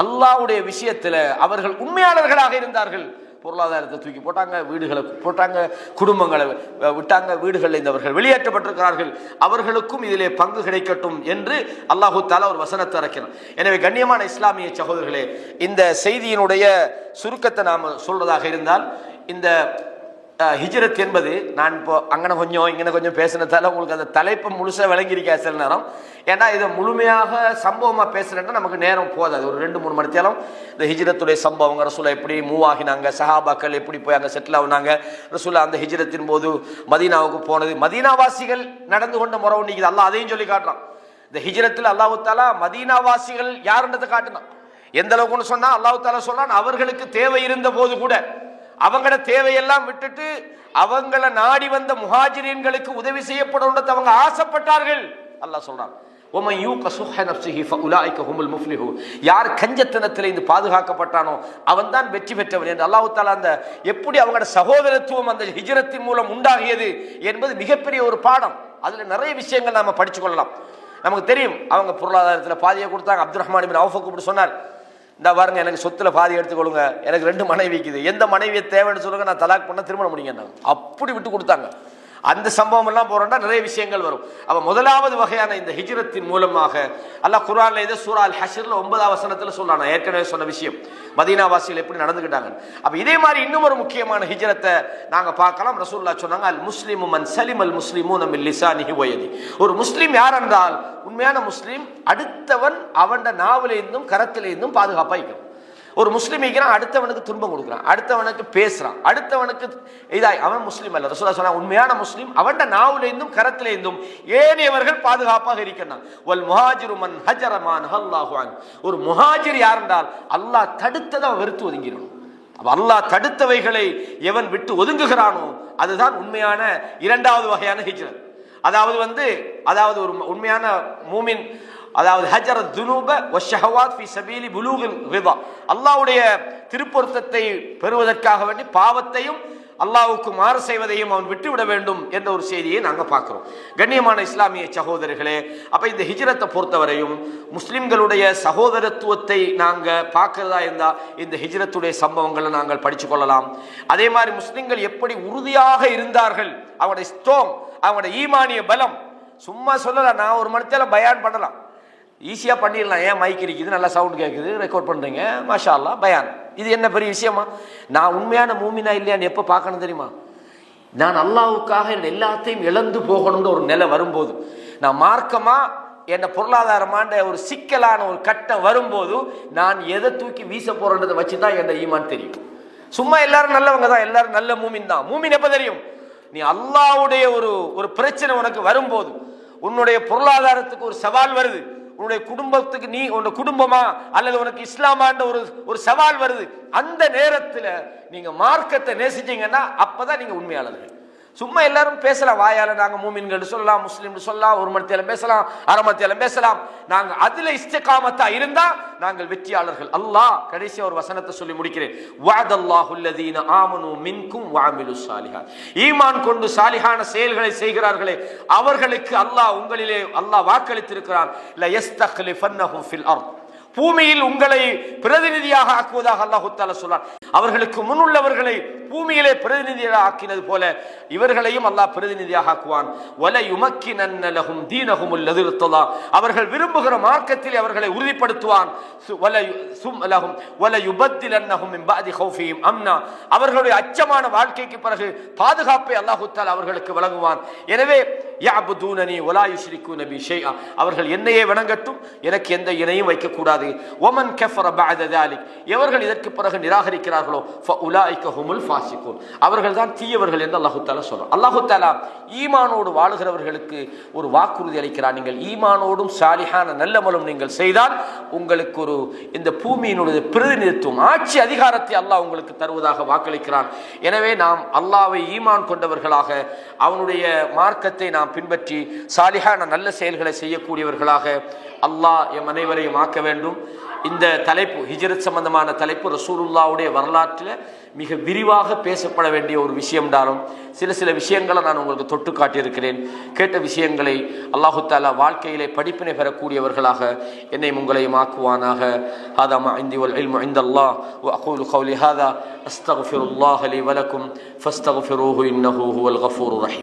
அல்லாஹ்வுடைய விஷயத்தில் அவர்கள் உண்மையாளர்களாக இருந்தார்கள். பொருளாதாரத்தை தூக்கி போட்டாங்க, வீடுகளை போட்டாங்க, குடும்பங்களை விட்டாங்க, வீடுகளில் இருந்தவர்கள் வெளியேற்றப்பட்டிருக்கிறார்கள். அவர்களுக்கும் இதிலே பங்கு கிடைக்கட்டும் என்று அல்லாஹு தஆலா ஒரு வசனத்தை இறக்கினார். எனவே கண்ணியமான இஸ்லாமிய சகோதரர்களே, இந்த செய்தியினுடைய சுருக்கத்தை நாம் சொல்றதாக இருந்தால், இந்த ஹிஜ்ரத் என்பது, நான் இப்போ அங்கே கொஞ்சம் இங்கே கொஞ்சம் பேசினதால உங்களுக்கு அந்த தலைப்பு முழுசாக விளங்கியிருக்கா சில நேரம். ஏன்னா இதை முழுமையாக சம்பவமாக பேசுகிறேன்னா நமக்கு நேரம் போதாது. ஒரு 2-3 மணி நேரம் இந்த ஹிஜ்ரத்துடைய சம்பவங்க, ரசூலா எப்படி மூவ் ஆகினாங்க, சஹாபாக்கள் எப்படி போய் அங்கே செட்டில் ஆகுனாங்க, ரசூலா அந்த ஹிஜ்ரத்தின் போது மதீனாவுக்கு போனது, மதீனாவாசிகள் நடந்து கொண்ட முறை ஒன்றிக்குது. அல்லாஹ் அதையும் சொல்லி காட்டுறான். இந்த ஹிஜ்ரத்தில் அல்லாஹு தஆலா மதீனாவாசிகள் யாருன்றதை காட்டினான். எந்த அளவுக்குன்னு சொன்னால் அல்லாஹு தஆலா சொல்றான், அவர்களுக்கு தேவை இருந்த போது கூட அவங்கள தேவையெல்லாம் விட்டுட்டு அவங்கள நாடி வந்த முஹாஜிரீன்களுக்கு உதவி செய்யப்படும் அவங்க ஆசைப்பட்டார்கள். அல்லாஹ் சொல்றான், ஒமன் யூக சுஹ நஃப்ஸிஹி ஃபஉலாயிக ஹுமுல் முஃப்லிஹூன், யார் கஞ்சத்தனத்திலே இருந்து பாதுகாக்கப்பட்டானோ அவன் தான் வெற்றி பெற்றவன் என்று அல்லாஹ் தஆலா அந்த எப்படி அவங்களோட சகோதரத்துவம் அந்த ஹிஜ்ரத்தின் மூலம் உண்டாகியது என்பது மிகப்பெரிய ஒரு பாடம். அதுல நிறைய விஷயங்கள் நாம படிச்சு கொள்ளலாம். நமக்கு தெரியும், அவங்க பொருளாதாரத்தில் பாதியை கொடுத்தாங்க. அப்துல் ரஹ்மான் இப்னு அவுஃப் இப்படி சொன்னார், இந்த பாருங்க எனக்கு சொத்துல பாதி எடுத்துக்கொள்ளுங்க, எனக்கு 2 மனைவி இருக்குது, எந்த மனைவியை தேவைன்னு சொல்லுங்க, நான் தலாக் பண்ண திருமணம் முடியுங்க, அப்படி விட்டு கொடுத்தாங்க. அந்த சம்பவம் எல்லாம் போறோம்னா நிறைய விஷயங்கள் வரும். அப்ப முதலாவது வகையான இந்த ஹிஜ்ரத்தின் மூலமாக அல்லாஹ் குர்ஆன்ல இதை சூரா அல் ஹஷ்ர்ல 9ஆம் வசனத்துல சொல்றான். ஏற்கனவே சொன்ன விஷயம் மதீனாவாசிகள் எப்படி நடந்துக்கிட்டாங்க. அப்ப இதே மாதிரி இன்னும் ஒரு முக்கியமான ஹிஜ்ரத்தை நாங்க பார்க்கலாம். ரசூலுல்லாஹ் சொன்னாங்க, அல் முஸ்லிமு மன் சலிமல் முஸ்லிமூன மின் லிசானிஹி வ யதி, ஒரு முஸ்லிம் யார் என்றால் உண்மையான முஸ்லிம் அடுத்தவன் அவன் நாவில இருந்தும் கரத்தில இருந்தும் பாதுகாப்பா இருக்கணும். ஒரு முஸ்லிம் இருக்கிறான், அடுத்தவனுக்கு துன்பம் கொடுக்குறான், அடுத்தவனுக்கு பேசுறான், அடுத்தவனுக்கு இதாய், அவன் முஸ்லிம் அல்ல. ரசூலுல்லாஹ் சொன்னாங்க, உண்மையான முஸ்லிம் அவன் நாவுல இருந்தும் கரத்தில இருந்தும் ஏனையவர்கள் பாதுகாப்பாக இருக்கிறான். வல் முஹாஜிரு மன் ஹஜர மா நஹல்லாஹு அன், ஒரு முஹாஜிர் யார் என்றால் அல்லாஹ் தடுத்ததை அவன் வெறுத்து ஒதுங்கிடணும். அப்ப அல்லாஹ் தடுத்தவைகளை எவன் விட்டு ஒதுங்குகிறானோ அதுதான் உண்மையான இரண்டாவது வகையான ஹிஜ்ரத். அதாவது ஒரு உண்மையான மூமின், அதாவது ஹஜரத் துனூப வஷ்ஷஹவாத் ஃபீ சபீலி புலூகில் ரிதா, அல்லாஹ்வுடைய திருப்பொருத்தத்தை பெறுவதற்காக வேண்டி பாவத்தையும் அல்லாஹ்வுக்கு மாறு செய்வதையும் அவன் விட்டுவிட வேண்டும் என்ற ஒரு செய்தியை நாங்கள் பார்க்கிறோம். கண்ணியமான இஸ்லாமிய சகோதரர்களே, அப்ப இந்த ஹிஜ்ரத்தை பொறுத்தவரையும் முஸ்லிம்களுடைய சகோதரத்துவத்தை நாங்கள் பார்க்கிறதா இருந்தா இந்த ஹிஜ்ரத்துடைய சம்பவங்களை நாங்கள் படிச்சு கொள்ளலாம். அதே மாதிரி முஸ்லிம்கள் எப்படி உறுதியாக இருந்தார்கள், அவங்களுடைய ஸ்ட்ராங், அவங்களுடைய ஈமானிய பலம். சும்மா சொல்லலாம், நான் ஒரு மணி நேரம் பயான் பண்ணலாம், ஈஸியாக பண்ணிடலாம். ஏன் மைக் இருக்குது, நல்லா சவுண்ட் கேட்குது, ரெக்கார்ட் பண்ணுறீங்க, மாஷா அல்லாஹ் பயான், இது என்ன பெரிய விஷயமா? நான் உண்மையான மூமினா இல்லையான்னு எப்போ பார்க்கணும் தெரியுமா? நான் அல்லாஹ்வுக்காக எல்லாத்தையும் இழந்து போகணும்னு ஒரு நிலை வரும்போது, நான் மார்க்கமா என்ன பொருளாதாரமான ஒரு சிக்கலான ஒரு கட்டம் வரும்போது நான் எதை தூக்கி வீச போறதை வச்சு தான் என் ஈமான் தெரியும். சும்மா எல்லாரும் நல்லவங்க தான், எல்லாரும் நல்ல மூமின் தான். மூமின் எப்போ தெரியும்? நீ அல்லாஹ்வுடைய ஒரு பிரச்சனை உனக்கு வரும்போது, உன்னுடைய பொருளாதாரத்துக்கு ஒரு சவால் வருது, உன்னுடைய குடும்பத்துக்கு நீ உன்னுடைய குடும்பமா அல்லது உனக்கு இஸ்லாமான்ற ஒரு சவால் வருது, அந்த நேரத்தில் நீங்க மார்க்கத்தை நேசிச்சீங்கன்னா அப்பதான் நீங்க உண்மையாளர்கள். சும்மா எல்லாரும் பேசலாம், வாயால நாங்க மூமின்கள் சொல்லலாம், முஸ்லிம் சொல்லலாம், ஒரு மணித்தேலம் பேசலாம், அரை மணித்தேலம் பேசலாம். நாங்க அதுல இஸ்திகாமத்தா இருந்தா நாங்கள் வெற்றியாளர்கள். அல்லாஹ் கடைசியா ஒரு வசனத்தை சொல்லி முடிக்கிறேன். வஅதல்லாஹு அல்லதீன ஆமனு மின்கும் வஅமிலுஸ் ஸாலிஹாத், ஈமான் கொண்டு சாலிஹான செயல்களை செய்கிறார்களே அவர்களுக்கு அல்லாஹ் உங்களிலே அல்லாஹ் வாக்களித்திருக்கிறான். ல யஸ்தக்லிஃபன்னஹும் ஃபில் அர்த், பூமியில் உங்களை பிரதிநிதியாக ஆக்குவதாக அல்லாஹ் தஆலா சொல்றான். அவர்களுக்கு முன்னுள்ளவர்களை பூமியிலே பிரதிநிதியாக ஆக்கினது போல இவர்களையும் அல்லாஹ் பிரதிநிதியாக ஆக்குவான். வல யுமக்கினன்ன லஹும் தீனஹும் அல்லதி இர்தலா, அவர்கள் விரும்புகிற மார்க்கத்தில் அவர்களை உறுதிப்படுத்துவான். வல யுபத்திலன்னஹும் மின் பஅதி கௌஃபிஹிம் அம்னா, அவர்களுடைய அச்சமான வாழ்க்கைக்கு பிறகு பாதுகாப்பை அல்லாஹ் தஆலா அவர்களுக்கு வழங்குவான். எனவே யஅபுதூனனி வலா யுஷ்ரிகூன பி ஷைஆ, அவர்கள் என்னையே வணங்கட்டும், எனக்கு எந்த இணையும் வைக்க கூடாது. வமன் கஃபர பஅத ذلك, எவர்கள் இதற்கு பிறகு நிராகரிக்கிறார்களோ ஃபஉலாயிக ஹுமுல் ஃபாசிகூன், அவர்கள் தான் தீயவர்கள் என்று அல்லாஹு தஆலா சொல்றான். அல்லாஹு தஆலா ஈமானோடு வாழுகிறவர்களுக்கு ஒரு வாக்குறுதி அளிக்கிறார். நீங்கள் ஈமானோடும் சாலிஹான நல்லமலும் நீங்கள் செய்தால் உங்களுக்கு ஒரு இந்த பூமியினுடைய பிரதிநிதித்துவம், ஆட்சி அதிகாரத்தை அல்லாஹ் உங்களுக்கு தருவதாக வாக்களிக்கிறான். எனவே நாம் அல்லாஹ்வை ஈமான் கொண்டவர்களாக, அவனுடைய மார்க்கத்தை நாம் பின்பற்றி சாலிஹான நல்ல செயல்களை செய்யக்கூடியவர்களாக அல்லாஹ் எம் அனைவரையும் ஆக்க வேண்டும். இந்த தலைப்பு, ஹிஜ்ரத் சம்பந்தமான தலைப்பு, ரசூலுல்லாஹ்வுடைய வரலாற்றில் மிக விரிவாக பேசப்பட வேண்டிய ஒரு விஷயம்தாலும் சில விஷயங்களை நான் உங்களுக்கு தொட்டு காட்டியிருக்கிறேன். கேட்ட விஷயங்களை அல்லாஹு தஆலா வாழ்க்கையிலே படிப்பினை பெறக்கூடியவர்களாக என்னையும் உங்களையும் ஆக்குவானாக. ஹாதா மா இந்தி வல் இல்மு இந்தல்லாஹ் வ அகூலு கௌலி ஹாதா அஸ்தக்ஃபிருல்லாஹ லி வ லக்கும் ஃபஸ்தக்ஃபிரூஹு இன்னஹு ஹுவல் கஃபூருர் ரஹீம்.